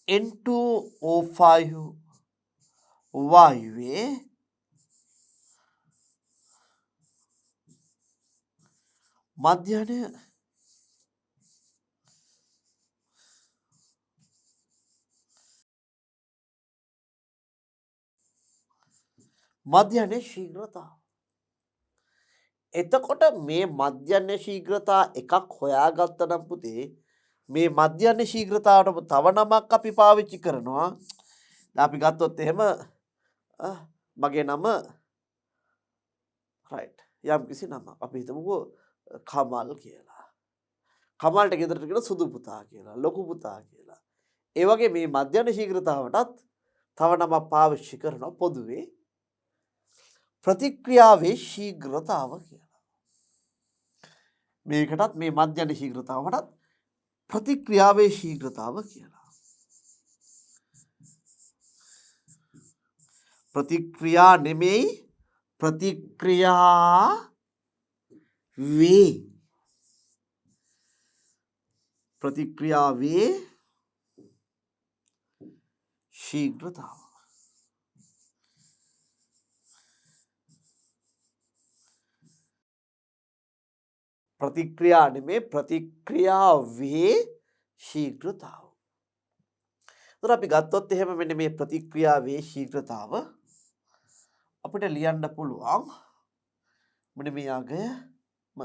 N2O5 වායුවේ මධ්‍යන්‍ය ශීඝ්‍රතාව. එතකොට මේ මධ්‍යන්‍ය ශීඝ්‍රතා එකක් හොයාගත්ත නම් පුතේ මේ මධ්‍යන්‍ය ශීඝ්‍රතාවට තව නමක් අපි පාවිච්චි කරනවා. දැන් අපි ගත්තොත් එහෙම මගේ නම රයිට් යම් කිසි නමක් අපි හිතමුකෝ කමල් කියලා. කමල්ට ගෙදරට කියන සුදු පුතා කියලා, ලොකු පුතා කියලා. ඒ වගේ මේ මධ්‍යන්‍ය ශීඝ්‍රතාවටත් තව නමක් පාවිච්චි කරනවා පොදුවේ ප්‍රතික්‍රියාවේ ශීඝ්‍රතාව කියලා. මේකටත් මේ මධ්‍යන්‍ය ශීඝ්‍රතාවටත් ප්‍රතික්‍රියාවේ ශීඝ්‍රතාව කියලා. ප්‍රතික්‍රියා නෙමෙයි ප්‍රතික්‍රියා වේ. ප්‍රතික්‍රියාවේ ශීඝ්‍රතාව. ප්‍රතික්‍රියා නෙමේ ප්‍රතික්‍රියාවේ ශීඝ්‍රතාව. එතකොට අපි ගත්තොත් එහෙම මෙන්න මේ ප්‍රතික්‍රියාවේ ශීඝ්‍රතාව අපිට ලියන්න පුළුවන් මෙන්න මේ අගයම.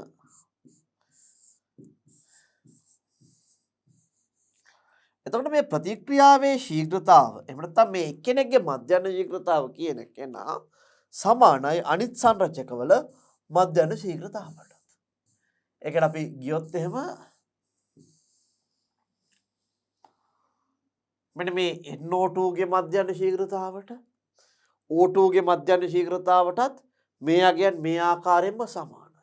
එතකොට මේ ප්‍රතික්‍රියාවේ ශීඝ්‍රතාව එහෙම නැත්නම් මේ එක්කෙනෙක්ගේ මධ්‍යන්‍ය ශීඝ්‍රතාව කියන කෙනා සමානයි අනිත් සංරචකවල මධ්‍යන්‍ය ශීඝ්‍රතාවට. ඒකට අපි ගියොත් එහෙම මෙන්න මේ NO2 ගේ මධ්‍යන්‍ය ශීඝ්‍රතාවට O2 ගේ මධ්‍යන්‍ය ශීඝ්‍රතාවටත් මේ අගයන් මේ ආකාරයෙන්ම සමානයි.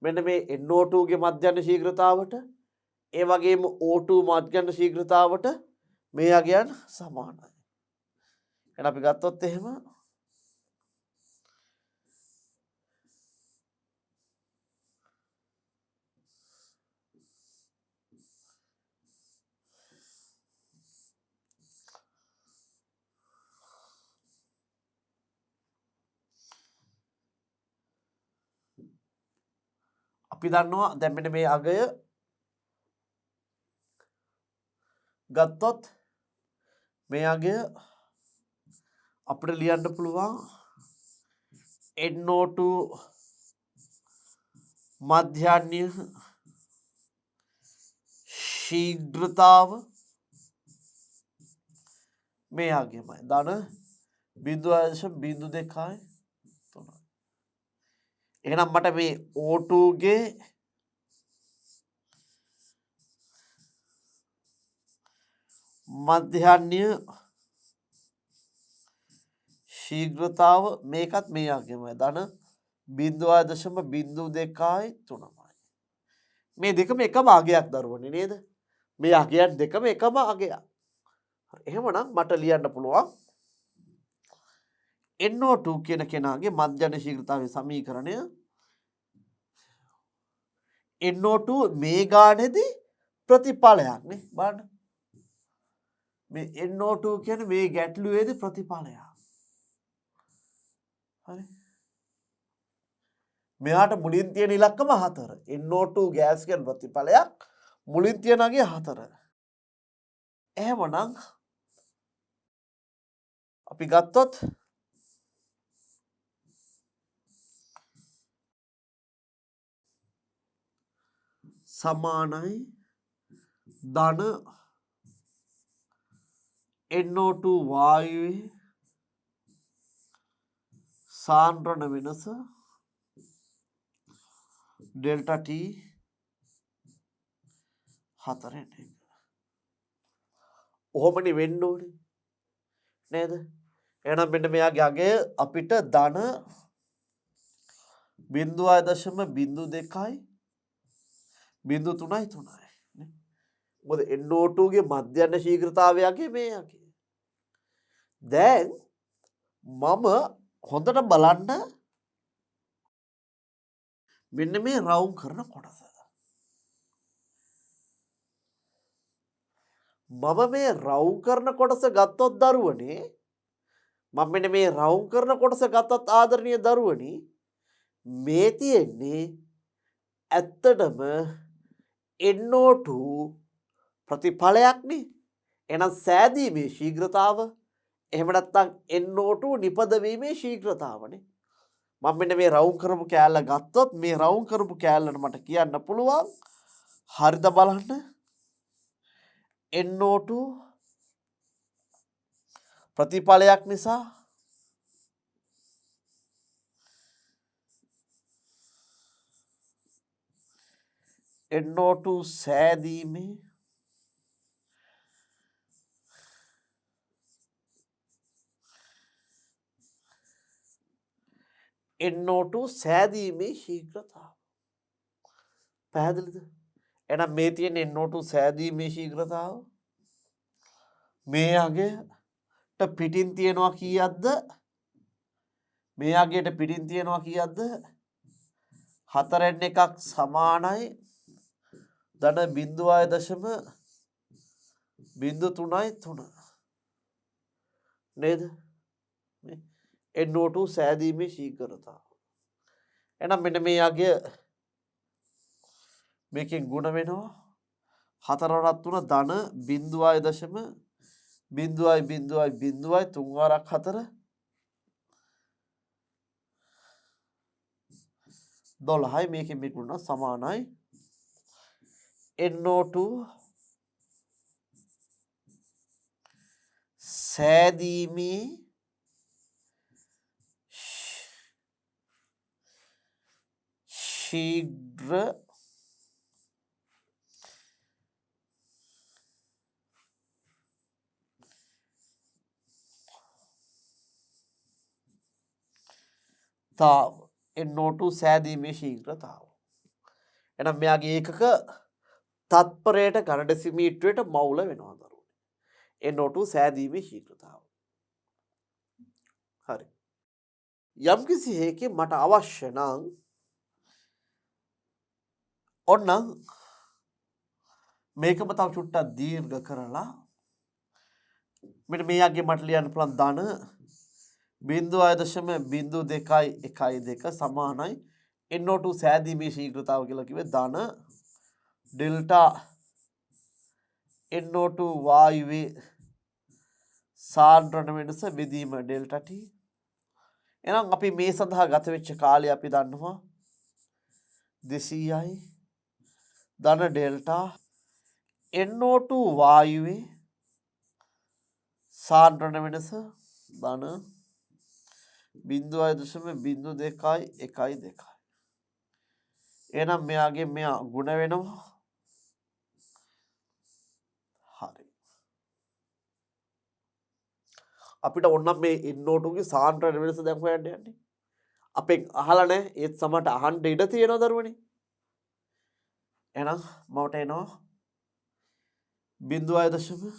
මෙන්න මේ NO2 ගේ මධ්‍යන්‍ය ශීඝ්‍රතාවට ඒ වගේම O2 මධ්‍යන්‍ය ශීඝ්‍රතාවට මේ අගයන් සමානයි. එහෙනම් අපි ගත්තොත් එහෙම අපි දන්නවා දැන් මෙන්න මේ අගය ගත්තොත් මේ අගය අපිට ලියන්න පුළුවන් NO2 මධ්‍යන්‍ය ශීඝ්‍රතාව මේ අගයමයි ධන 0.02යි. එහෙනම් මට මේ O2 ගේ මධ්‍යන්‍ය ශීඝ්‍රතාව මේකත් මේ අගයමයි ධන 0.02යි 3යි. මේ දෙකම එකම අගයක් දරුවනේ නේද? මේ අගයන් දෙකම එකම අගයක්. එහෙමනම් මට ලියන්න පුළුවන් NO2 කියන කෙනාගේ මධ්‍යන්‍ය ශීඝ්‍රතාවයේ සමීකරණය NO2 මේ ගානේදී ප්‍රතිඵලයක් නේ බලන්න. මේ NO2 කියන්නේ මේ ගැටලුවේදී ප්‍රතිඵලයක්. හරි. මෙයාට මුලින් තියෙන ඉලක්කම 4. NO2 ගෑස් කියන ප්‍රතිඵලයක් මුලින් තියනගේ 4. එහෙමනම් අපි ගත්තොත් සමානයි ධන NO2 වායුවේ සාන්ද්‍රණ වෙනස ඩෙල්ටා T 4 1. ඔහොමනේ වෙන්න ඕනේ නේද? එහෙනම් මෙන්න මෙයාගේ අගය අපිට ධන 0.02යි 0.3යි 3යි. මොකද NO2 ගේ මධ්‍යස්ථ ශීඝ්‍රතාවය අගේ මේ අගේ. දැන් මම හොඳට බලන්න මෙන්න මේ රවුම් කරන කොටස. මම මේ රවුම් කරන කොටස ගත්තොත් දරුවනේ මම මෙන්න මේ රවුම් කරන කොටස ගත්තත් ආදරණීය දරුවනි මේ තියෙන්නේ ඇත්තටම NO2 ප්‍රතිඵලයක්නේ. එහෙනම් සෑදීමේ ශීඝ්‍රතාව එහෙම නැත්නම් NO2 නිපදවීමේ ශීඝ්‍රතාවනේ. මම මෙන්න මේ රවුම් කරපු කෑල්ල ගත්තොත් මේ රවුම් කරපු කෑල්ලට මට කියන්න පුළුවන් හරිද බලන්න NO2 ප්‍රතිඵලයක් නිසා NO2 සෑදීමේ NO2 සෑදීමේ ශීඝ්‍රතාව. පැහැදිලිද? එහෙනම් මේ තියෙන NO2 සෑදීමේ ශීඝ්‍රතාව මේ අගයට පිටින් තියනවා කීයක්ද? මේ අගයට පිටින් තියනවා කීයක්ද? 4න් එකක් සමානයි ධන 0.03යි 3 නේද? NO2 සෑදීමේ ශීඝ්‍රතාව. එහෙනම් මෙන්න මේ අගය මේකෙන් ගුණ වෙනවා 4 වරක් 3 ධන 0.0.0.0 3 වරක් 4 12යි මේකෙන් මේ ගුණ සමානයි NO2 සෑදීමේ ශීඝ්‍ර තාව NO2 සෑදීමේ ශීඝ්‍රතාව. එහෙනම් මෙයාගේ ඒකක තත්පරයට ඝන ඩෙසිමීටරයට මවුල වෙනවා දරුවනේ. NO2 සෑදීමේ ශීඝ්‍රතාව. හරි. යම්කිසි හේකින් මට අවශ්‍ය නම් ඔන්න මේකම තව චුට්ටක් දීර්ඝ කරලා මෙන්න මෙයාගේ මට ලියන්න පුළුවන් ධන 0.0212 සමානයි NO2 සෑදීමේ ශීඝ්‍රතාව කියලා කිව්වේ ධන ඩෙල්ටා NO2 වායුවේ සාන්ද්‍රණ වෙනස බෙදීම ඩෙල්ටා T. එහෙනම් අපි මේ සඳහා ගත වෙච්ච කාලය අපි දන්නවා 200යි ධන ඩෙල්ටා NO2 වායුවේ සාන්ද්‍රණ වෙනස ධන 0.0212. එහෙනම් මෙයාගේ මෙයා ගුණ වෙනවා. හරි. අපිට ඕනම් මේ NO2 ගේ සාන්ද්‍රණ වෙනස දැන් හොයන්න යන්නේ. අපෙන් අහලා නැහැ ඒත් සමහරට අහන්න ඉඩ තියෙනවා දරුවනේ. එහෙනම් මට එනවා 0.02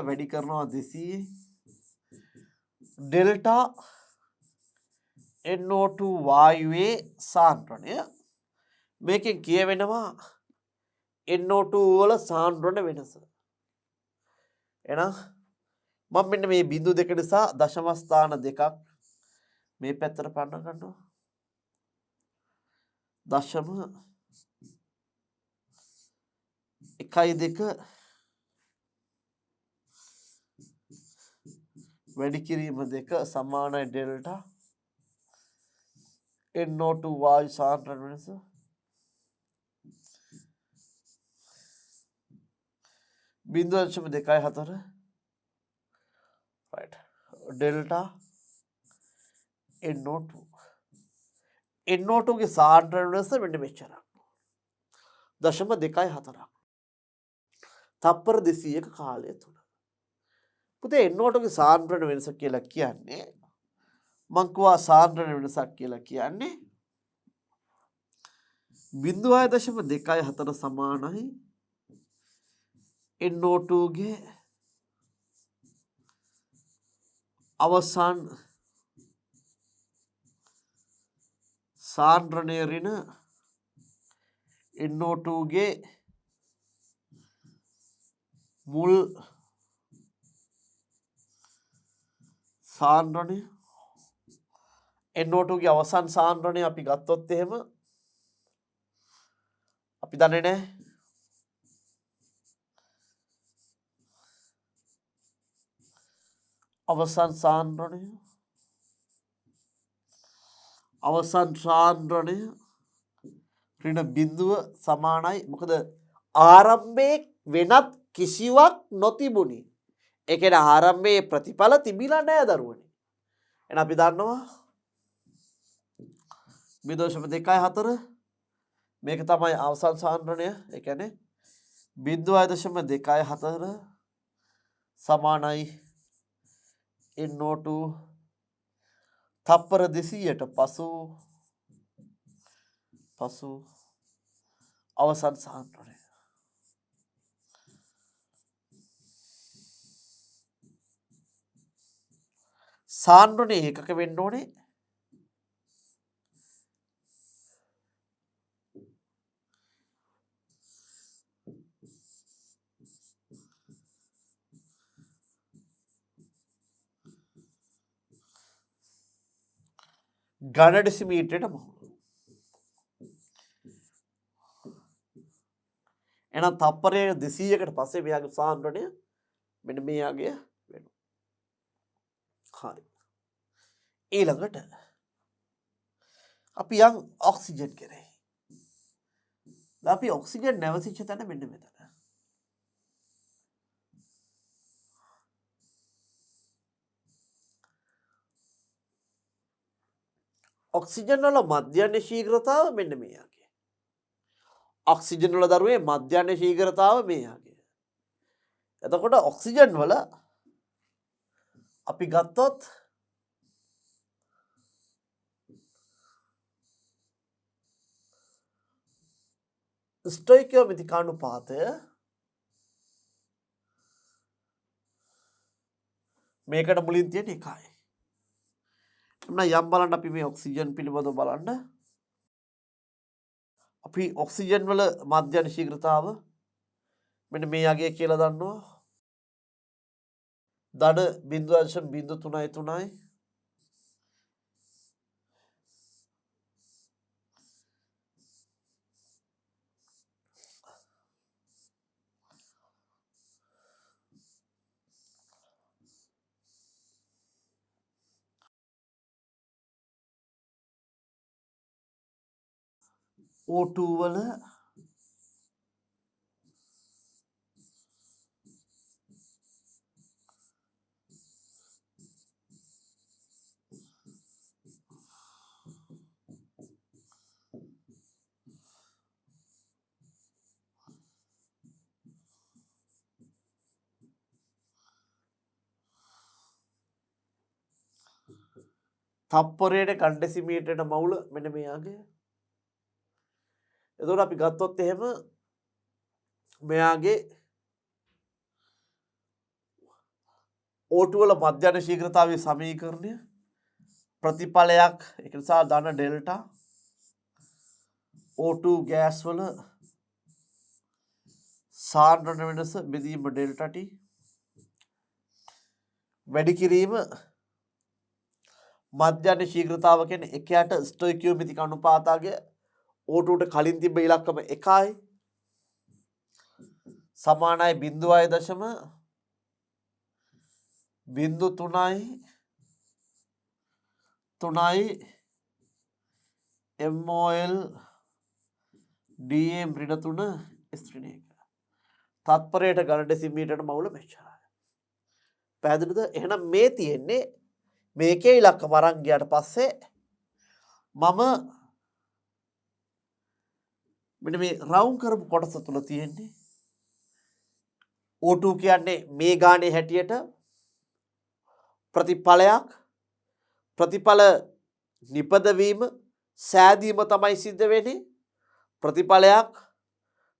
වැඩි කරනවා 200 ඩෙල්ටා NO2 වායුවේ සාන්ද්‍රණය මේකෙන් කියවෙනවා NO2 වල සාන්ද්‍රණ වෙනස. එහෙනම් මම මෙන්න මේ බිඳු දෙක නිසා දශම ස්ථාන දෙකක් මේ පැත්තට පන්න ගන්නවා. දශම 1.2 වැඩි කිරීම 2 සමානයි ඩෙල්ටා NO2 වායු සාන්ද්‍රණ වෙනස බිඳුව දශම 2.4 right ඩෙල්ටා NO2 ගේ සාන්ද්‍රණ වෙනස මෙන්න මෙච්චරක් දශම 2.4ක් තප්පර 200ක කාලය තුල පුතේ NO2 ගේ සාන්ද්‍රණ වෙනස කියලා කියන්නේ මං කිව්වා සාන්ද්‍රණ වෙනසක් කියලා කියන්නේ 0.2 සමානයි NO2 ගේ අවසන් සාන්ද්‍රණය ඍණ NO2 ගේ මුල් සාන්ද්‍රණය NO2 ගේ අවසන් සාන්ද්‍රණය අපි ගත්තොත් එහෙම අපි දන්නේ නැහැ අවසන් සාන්ද්‍රණය ඍණ බිඳුව සමානයි මොකද ආරම්භයේ වෙනත් කිසිවක් නොතිබුණි. ඒ කියන්නේ ආරම්භයේ ප්‍රතිඵල තිබිලා නැහැ දරුවනේ. එහෙනම් අපි දන්නවා 0.2 මේක තමයි අවසන් සාන්ද්‍රණය. ඒ කියන්නේ 0.2 සමානයි NO2 තප්පර 200ට පසු අවසන් සාන්ද්‍රණය. සාන්ද්‍රණය ඒකක වෙන්න ඕනේ ඝන ඩෙසිමීටරයට මහුලු. එහෙනම් තප්පරය 200කට පස්සේ මෙයාගේ සාන්ද්‍රණය මෙන්න මෙයාගේ වෙනවා. හරි. ඊළඟට අපි යන් ඔක්සිජන් කරේ. දැන් අපි ඔක්සිජන් නැවතිච්ච තැන මෙන්න මෙතන. ඔක්සිජන් වල මධ්‍යස්ථ ශීඝ්‍රතාව මෙන්න මෙයාගේ. ඔක්සිජන් වල දරුවේ මධ්‍යස්ථ ශීඝ්‍රතාව මෙයාගේ. එතකොට ඔක්සිජන් වල අපි ගත්තොත් ස්ටොයිකියෝමෙට්‍රික් අනුපාතය මේකට මුලින් තියෙන එකයි. එන්න යම් බලන්න අපි මේ ඔක්සිජන් පිළිබඳව බලන්න. අපි ඔක්සිජන් වල මධ්‍යස්ථ ශීඝ්‍රතාව මෙන්න මේ යගේ කියලා දන්නවා. ධන 0.033යි O2 වල තප්පරයට ඝන ඩෙසිමීටරයට මවුල මෙන්න මෙයාගේ. එතකොට අපි ගත්තොත් එහෙම මෙයාගේ O2 වල මධ්‍යස්ථ ශීඝ්‍රතාවයේ සමීකරණය ප්‍රතිඵලයක් ඒක නිසා ධන ඩෙල්ටා O2 ගෑස් වල සාන්ද්‍රණ වෙනස බෙදීම ඩෙල්ටා T වැඩි කිරීම මධ්‍යන ශීඝ්‍රතාව කියන්නේ එකයට ස්ටොයිකියෝමෙට්‍රික් අනුපාතය O2ට කලින් තිබ්බ ඉලක්කම 1යි සමානයි 0.03යි MOL DM ඍණ 3 ස්ත්‍රිණ 1 තත්පරයට ඝන ඩෙසිමීටරට මවුල මෙච්චරයි. පැහැදිලිද? එහෙනම් මේ තියෙන්නේ මේකේ ඉලක්කම අරන් ගියාට පස්සේ මම මෙන්න මේ රවුන්ඩ් කරපු කොටස තුල තියෙන්නේ O2 කියන්නේ මේ ගානේ හැටියට ප්‍රතිඵල නිපදවීම සෑදීම තමයි සිද්ධ වෙන්නේ. ප්‍රතිඵලයක්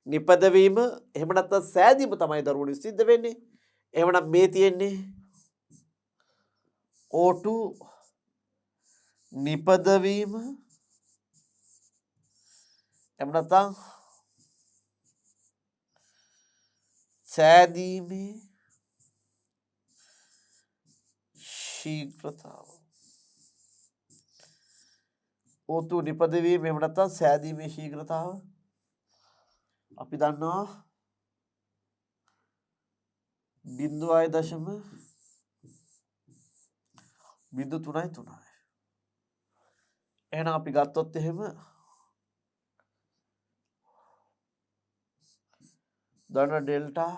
නිපදවීම එහෙම නැත්නම් සෑදීම තමයි දරුවනි සිද්ධ වෙන්නේ. එහෙමනම් මේ තියෙන්නේ O2 නිපදවීම එහෙම නැත්නම් සෑදීමේ ශීඝ්‍රතාව. O2 නිපදවීම එහෙම නැත්නම් සෑදීමේ ශීඝ්‍රතාව අපි දන්නවා 0.03යි. එහෙනම් අපි ගත්තොත් එහෙම ධන ඩෙල්ටා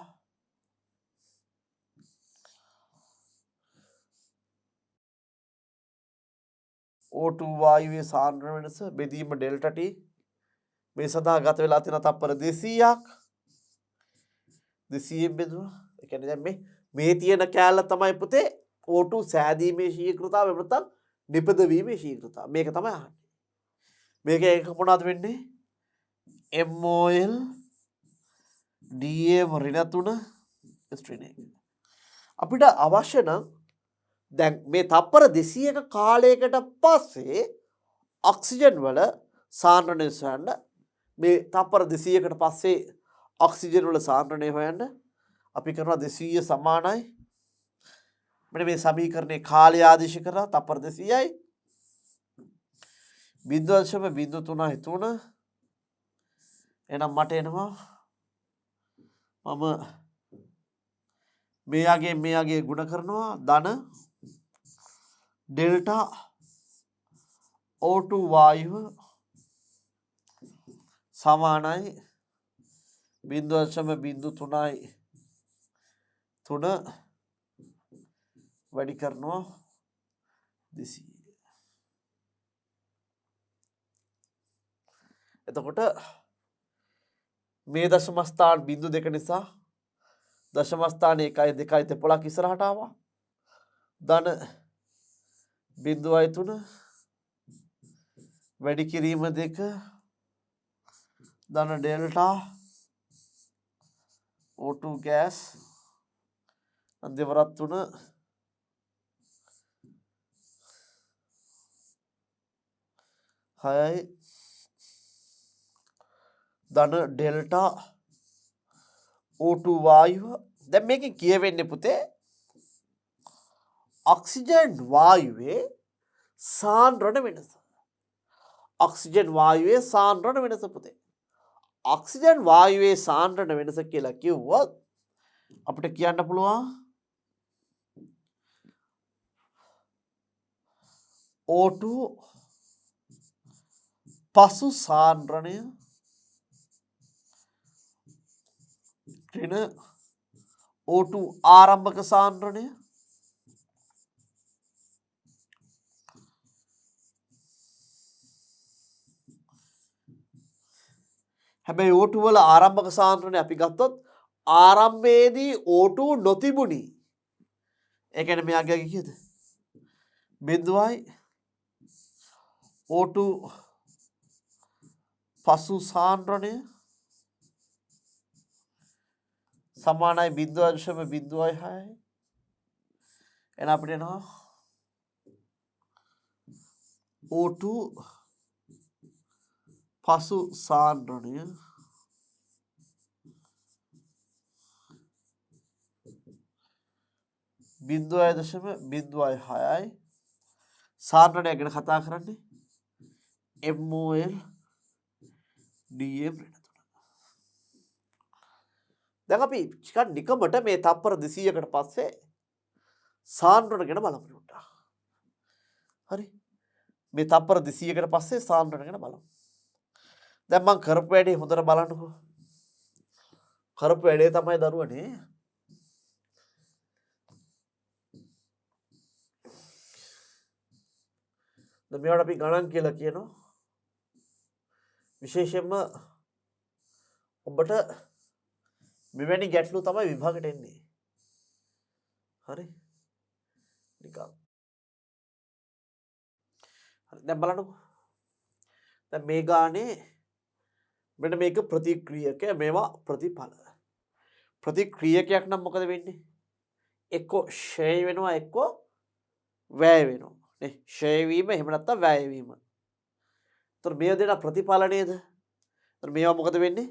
O2 වායුවේ සාන්ද්‍රණ වෙනස බෙදීම ඩෙල්ටා T මේ සඳහා ගත වෙලා තියෙන තත්පර 200ක් 200ෙන් බෙදුවා. ඒ කියන්නේ දැන් මේ තියෙන කෑල්ල තමයි පුතේ O2 සෑදීමේ ශීඝ්‍රතාව එහෙම නැත්නම් නිපදවීමේ ශීඝ්‍රතාව. මේක තමයි අහන්නේ. මේක එක මොනවද වෙන්නේ? MOL DM ඍණ 3 ස්ත්‍රිණ 1. අපිට අවශ්‍ය නම් දැන් මේ තප්පර 200ක කාලයකට පස්සේ ඔක්සිජන් වල සාන්ද්‍රණය හොයන්න මේ තප්පර 200කට පස්සේ ඔක්සිජන් වල සාන්ද්‍රණය හොයන්න අපි කරනවා 200 සමානයි මෙන්න මේ සමීකරණේ කාලය ආදේශ කරලා තප්පර 200යි 0.03 එහෙනම් මට එනවා මම මෙයාගේ ගුණ කරනවා ධන ඩෙල්ටා O2 වායුව සමානයි 0.03 වැඩි කරනවා 200. එතකොට මේ දශම ස්ථාන බිංදු දෙක නිසා දශම ස්ථාන 1යි 2යි දෙපොලක් ඉස්සරහට ආවා. ධන 0.3 වැඩි කිරීම 2 ධන ඩෙල්ටා O2 ගෑස් දෙවරක් 3 6යි ධන ඩෙල්ටා O2 වායුව දැන් මේකෙන් කියවෙන්නේ පුතේ ඔක්සිජන් වායුවේ සාන්ද්‍රණ වෙනස. ඔක්සිජන් වායුවේ සාන්ද්‍රණ වෙනස පුතේ. ඔක්සිජන් වායුවේ සාන්ද්‍රණ වෙනස කියලා කිව්වොත් අපිට කියන්න පුළුවන් O2 පසු සාන්ද්‍රණය ඍණ O2 ආරම්භක සාන්ද්‍රණය හැබැයි O2 වල ආරම්භක සාන්ද්‍රණය අපි ගත්තොත් ආරම්භයේදී O2 නොතිබුණි. ඒ කියන්නේ මෙයාගේ කීයද? බිඳුවයි O2 පසු සාන්ද්‍රණය සමානයි 0.06. එහෙනම් අපිට එනවා O2 පසු සාන්ද්‍රණය 0.06යි සාන්ද්‍රණය ගැන කතා කරන්නේ MOL DM ඍණ 3. දැන් අපි ටිකක් නිකමට මේ තප්පර 200කට පස්සේ සාන්ද්‍රණ ගැන බලමු උටා. හරි. මේ තප්පර 200කට පස්සේ සාන්ද්‍රණ ගැන බලමු. දැන් මම කරපු වැඩේ හොඳට බලන්නකෝ. කරපු වැඩේ තමයි දරුවනේ දැන් මේවට අපි ගණන් කියලා කියනවා. විශේෂයෙන්ම ඔබට මෙවැනි ගැටලු තමයි විභාගෙට එන්නේ. හරි. නිකන්. හරි දැන් බලන්නකෝ. දැන් මේ ගානේ මෙන්න මේක ප්‍රතික්‍රියක මේවා ප්‍රතිඵල. ප්‍රතික්‍රියකයක් නම් මොකද වෙන්නේ? එක්කෝ ක්ෂය වෙනවා එක්කෝ වැය වෙනවා. නේ ක්ෂය වීම එහෙම නැත්නම් වැය වීම. ඒතර මේ දෙන ප්‍රතිඵල නේද? ඒතර මේවා මොකද වෙන්නේ?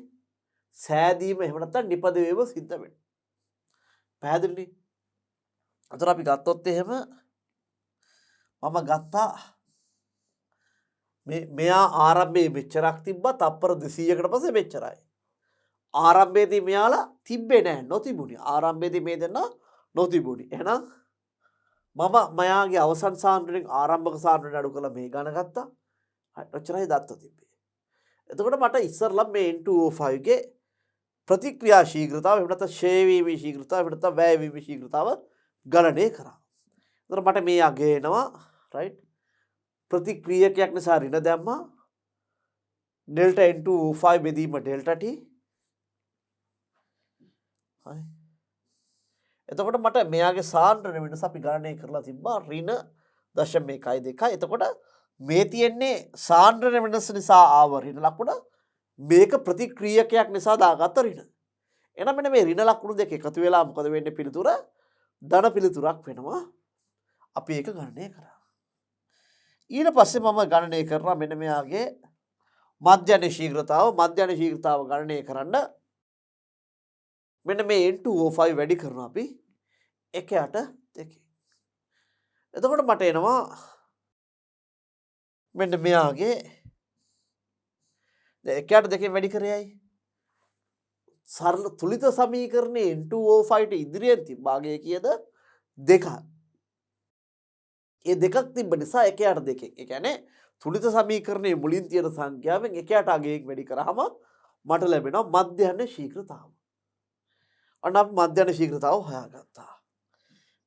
සෑදීම එහෙම නැත්නම් නිපද වීම සිද්ධ වෙනවා. පැහැදිලිනේ? ඒතර අපි ගත්තොත් එහෙම මම ගත්තා මෙයා ආරම්භයේ මෙච්චරක් තිබ්බා තප්පර 200කට පස්සේ මෙච්චරයි. ආරම්භයේදී මෙයාලා තිබ්බේ නැහැ නොතිබුණි. ආරම්භයේදී මේ දෙන්න නොතිබුණි. එහෙනම් මයාගේ අවසන් සාන්ද්‍රණයෙන් ආරම්භක සාන්ද්‍රණය අඩු කරලා මේ ගණ ගත්තා. හරි ඔච්චරයි දත්ත තිබ්බේ. එතකොට මට ඉස්සරලා මේ N2O5 ගේ ප්‍රතික්‍රියා ශීඝ්‍රතාව එහෙම නැත්නම් ක්ෂය වීමේ ශීඝ්‍රතාව එහෙම නැත්නම් වැය වීමේ ශීඝ්‍රතාව ගණනය කරා. එතකොට මට මේ අගය එනවා රයිට් ප්‍රතික්‍රියකයක් නිසා ඍණ දැම්මා ඩෙල්ටා N2O5 බෙදීම ඩෙල්ටා T. හරි. එතකොට මට මෙයාගේ සාන්ද්‍රණ වෙනස අපි ගණනය කරලා තිබ්බා ඍණ 0.12. එතකොට මේ තියෙන්නේ සාන්ද්‍රණ වෙනස නිසා ආව ඍණ ලකුණ මේක ප්‍රතික්‍රියකයක් නිසා දාගත්ත ඍණ. එහෙනම් මෙන්න මේ ඍණ ලකුණු දෙක එකතු වෙලා මොකද වෙන්නේ පිළිතුර ධන පිළිතුරක් වෙනවා. අපි ඒක ගණනය කරා. ඊට පස්සේ මම ගණනය කරනවා මෙන්න මෙයාගේ මධ්‍යන ශීඝ්‍රතාව ගණනය කරන්න මෙන්න මේ N2O5 වැඩි කරනවා අපි 1.8 එතකොට මට එනවා මෙන්න මෙයාගේ දැන් 1.2 වැඩි කරේයි සරල තුලිත සමීකරණයේ N2O5 ට ඉදිරියෙන් තිබ්බාගේ කීයද 2. ඒ දෙකක් තිබ්බ නිසා 1.2. ඒ කියන්නේ තුලිත සමීකරණයේ මුලින් තියෙන සංඛ්‍යාවෙන් 1.8 වැඩි කරාම මට ලැබෙනවා මධ්‍යන ශීඝ්‍රතාව. අන්න අපි මධ්‍යන ශීඝ්‍රතාව හොයාගත්තා.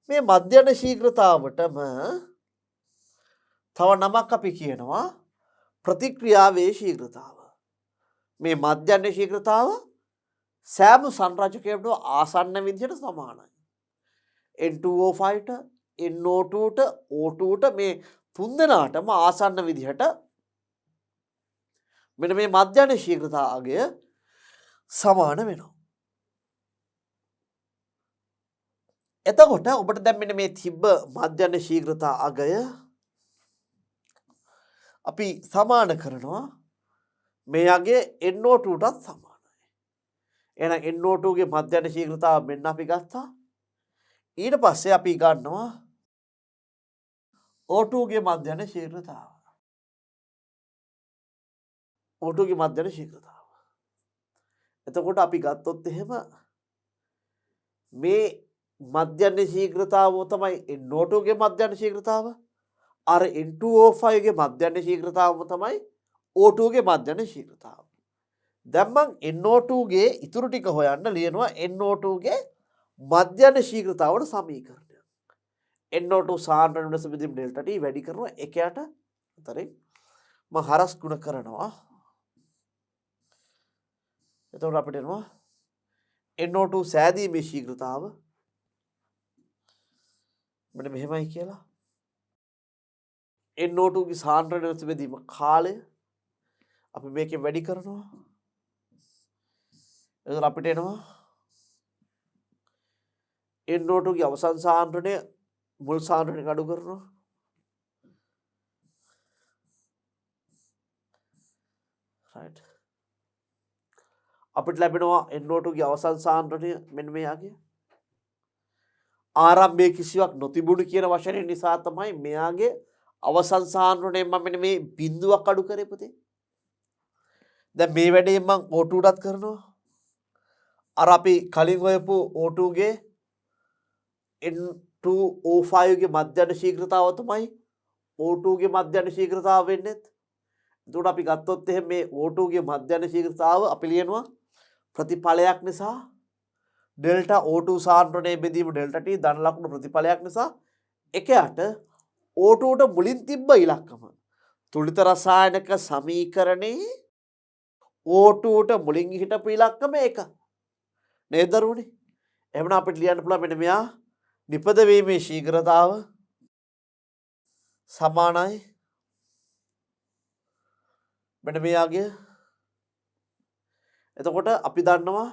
මේ මධ්‍යන ශීඝ්‍රතාවටම තව නමක් අපි කියනවා ප්‍රතික්‍රියාවේ ශීඝ්‍රතාව. මේ මධ්‍යන ශීඝ්‍රතාව සෑම සංරචකයකටම ආසන්න විදිහට සමානයි. N2O5ට NO2ට O2ට මේ තුන් දෙනාටම ආසන්න විදිහට මෙන්න මේ මධ්‍යන ශීඝ්‍රතාවය සමාන වෙනවා. එතකොට ඔබට දැන් මෙන්න මේ තිබ්බ මධ්‍යන ශීඝ්‍රතා අගය අපි සමාන කරනවා මේ අගේ NO2ටත් සමානයි. එහෙනම් NO2 ගේ මධ්‍යන ශීඝ්‍රතාව මෙන්න අපි ගත්තා. ඊට පස්සේ අපි ගන්නවා O2 ගේ මධ්‍යන ශීඝ්‍රතාව. O2 ගේ මධ්‍යන ශීඝ්‍රතාව. එතකොට අපි ගත්තොත් එහෙම මේ මධ්‍යන ශීඝ්‍රතාව තමයි NO2 ගේ මධ්‍යන ශීඝ්‍රතාව. අර N2O5 ගේ මධ්‍යන ශීඝ්‍රතාවම තමයි O2 ගේ මධ්‍යන ශීඝ්‍රතාව. දැන් මම NO2 ගේ ඉතුරු ටික හොයන්න ලියනවා NO2 ගේ මධ්‍යන ශීඝ්‍රතාවට සමීකරණය. NO2 සාන්ද්‍රණ වෙනස බෙදීම ඩෙල්ටා T වැඩි කරනවා 1ට අතරින් මම හරස් ගුණ කරනවා. එතකොට අපිට එනවා NO2 සෑදීමේ ශීඝ්‍රතාව මෙන්න මෙහෙමයි කියලා. NO2 ගේ සාන්ද්‍රණ වෙනස බෙදීම කාලය අපි මේකෙන් වැඩි කරනවා. එතකොට අපිට එනවා NO2 ගේ අවසන් සාන්ද්‍රණය මුල් සාන්ද්‍රණයට අඩු කරනවා. right අපිට ලැබෙනවා NO2 ගේ අවසන් සාන්ද්‍රණය මෙන්න මෙයාගේ ආරම්භයේ කිසිවක් නොතිබුණු කියන වචනේ නිසා තමයි මෙයාගේ අවසන් සාන්ද්‍රණය මම මෙන්න මේ බිඳුවක් අඩු කරේ පුතේ. දැන් මේ වැඩේ මම O2 උඩත් කරනවා. අර අපි කලින් හොයපු O2 ගේ N2O5 ගේ මධ්‍යස්ථ ශීඝ්‍රතාව තමයි O2 ගේ මධ්‍යස්ථ ශීඝ්‍රතාව වෙන්නේ. එතකොට අපි ගත්තොත් එහෙනම් මේ O2 ගේ මධ්‍යස්ථ ශීඝ්‍රතාව අපි ලියනවා ප්‍රතිඵලයක් නිසා ඩෙල්ටා O2 සාන්ද්‍රණයේ බෙදීම ඩෙල්ටා T ධන ලකුණු ප්‍රතිඵලයක් නිසා එකයට O2 ට මුලින් තිබ්බ ඉලක්කම තුලිත රසායනික සමීකරණේ O2 ට මුලින් හිටපු ඉලක්කම එක නේද දරුවනේ. එහෙනම් අපිට ලියන්න පුළුවන් මෙන්න මෙයා නිපද වීමේ ශීඝ්‍රතාව සමානයි මෙන්න මෙයාගේ. එතකොට අපි දන්නවා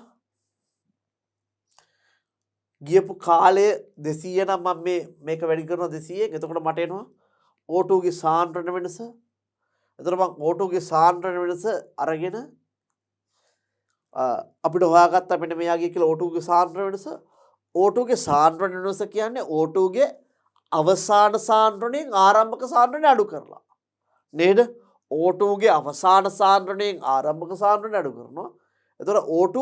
ගියපු කාලය 200 නම් මම මේක වැඩි කරනවා 200ක්. එතකොට මට එනවා O2 ගේ සාන්ද්‍රණ වෙනස. එතකොට මම O2 ගේ සාන්ද්‍රණ වෙනස අරගෙන අපිට හොයාගත්තා මෙන්න මෙයාගේ කියලා O2 ගේ සාන්ද්‍රණ වෙනස. O2 ගේ සාන්ද්‍රණ වෙනස කියන්නේ O2 ගේ අවසාන සාන්ද්‍රණයෙන් ආරම්භක සාන්ද්‍රණය අඩු කරලා නේද? O2 ගේ අවසාන සාන්ද්‍රණයෙන් ආරම්භක සාන්ද්‍රණය අඩු කරනවා. එතකොට O2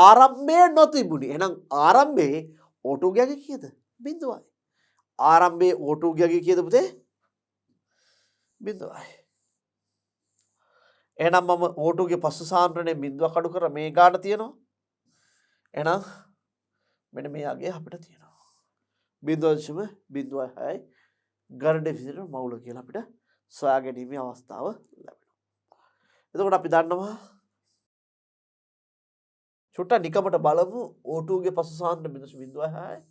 ආරම්භයේ නොතිබුණි. එහෙනම් ආරම්භයේ O2 ගියගේ කීයද? 0යි. ආරම්භයේ O2 ගියගේ කීයද පුතේ? 0යි. එහෙනම් මම O2 ගේ පස්ස සාන්ද්‍රණය 0ක් අඩු කර මේ ගාන තියෙනවා. එහෙනම් මෙන්න මෙයාගේ අපිට තියෙනවා 0.06 ගණ ඩෙෆිසිට් මවුල කියලා අපිට සොයා ගැනීමේ අවස්ථාව ලැබෙනවා. එතකොට අපි දන්නවා චුට්ටක් නිකමට බලමු O2 ගේ පස්ස සාන්ද්‍රණය 0.06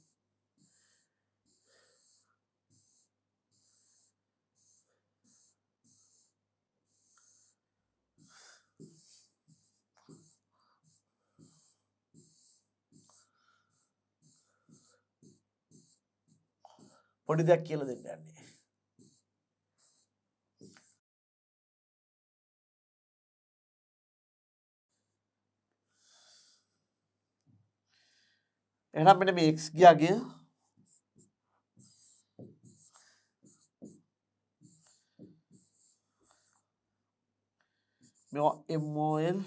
පොඩි දෙයක් කියලා දෙන්න යන්නේ. එහෙනම් මෙන්න මේ x ගියාගේ මේවා MOL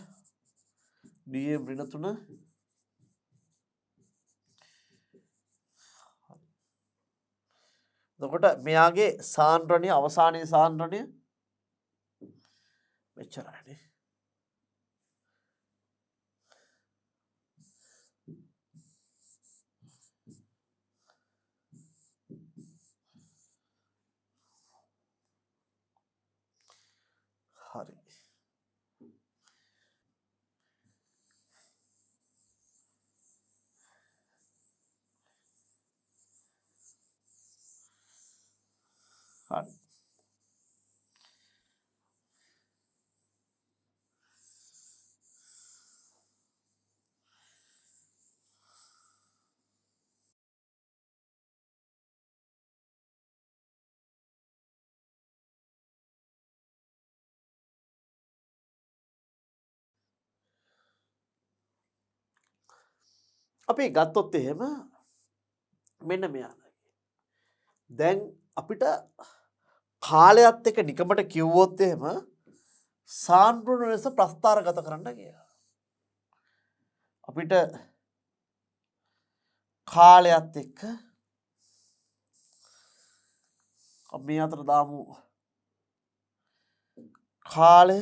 DM ඍණ 3 එතකොට මෙයාගේ සාන්ද්‍රණය අවසානයේ සාන්ද්‍රණය මෙච්චරයි. හරි. හරි. අපි ගත්තොත් එහෙම මෙන්න මෙයා. දැන් අපිට කාලයත් එක්ක නිකමට කිව්වොත් එහෙම සාන්ද්‍රණ ලෙස ප්‍රස්ථාරගත කරන්න කියලා. අපිට කාලයත් එක්ක අපි මේ අතර දාමු කාලය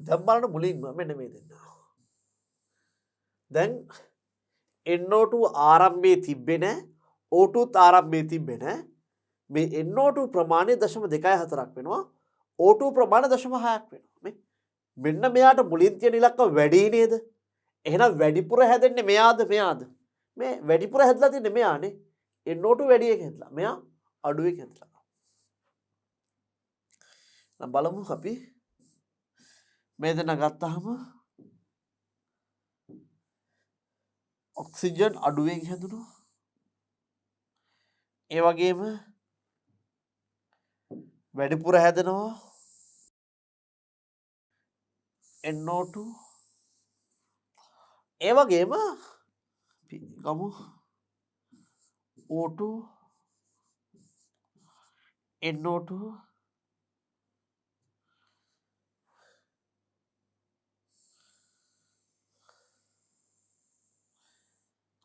දැන් බලන්න මුලින්ම මෙන්න මේ දෙන්න. දැන් NO2 ආරම්භයේ තිබ්බේ නැහැ. O2ත් ආරම්භයේ තිබ්බේ නැහැ. මේ NO2 ප්‍රමාණය 0.24ක් වෙනවා. O2 ප්‍රමාණය 0.6ක් වෙනවා. මෙන්න මෙයාට මුලින් තියෙන ඉලක්ක වැඩි නේද? එහෙනම් වැඩිපුර හැදෙන්නේ මෙයාද මෙයාද? මේ වැඩිපුර හැදලා තින්නේ මෙයානේ. NO2 වැඩි එක හැදලා. මෙයා අඩු එක හැදලා. බලමු අපි මේ දෙන්න ගත්තාම ඔක්සිජන් අඩුවෙන් හැදුණු ඒ වගේම වැඩිපුර හැදෙනවා NO2 ඒ වගේම ගමු O2 NO2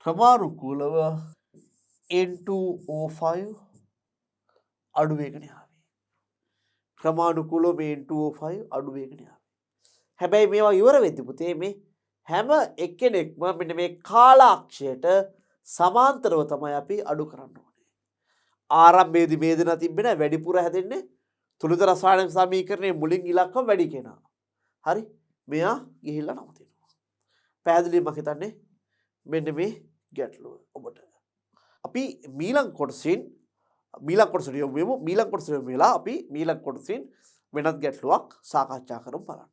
ක්‍රමානුකූලව N2O5 අඩු වේගන ආවේ. ක්‍රමානුකූලව N2O5 අඩු වේගන ආවේ. හැබැයි මේවා ඉවර වෙද්දි පුතේ මේ හැම එක්කෙනෙක්ම මෙන්න මේ කාලාක්ෂයට සමාන්තරව තමයි අපි අඩු කරන්න ඕනේ. ආරම්භයේදී මේ දෙනා තිබෙන වැඩිපුර හැදෙන්නේ තුලිත රසායනික සමීකරණයේ මුලින් ඉලක්කම වැඩි කෙනා. හරි? මෙයා ගිහිල්ලා නවතිනවා. පැහැදිලිව මම හිතන්නේ මෙන්න මේ ගැටලුව ඔබට. අපි මීළඟ කොටසින් යොමු වෙලා අපි මීළඟ කොටසින් වෙනත් ගැටලුවක් සාකච්ඡා කරමු බලන්න.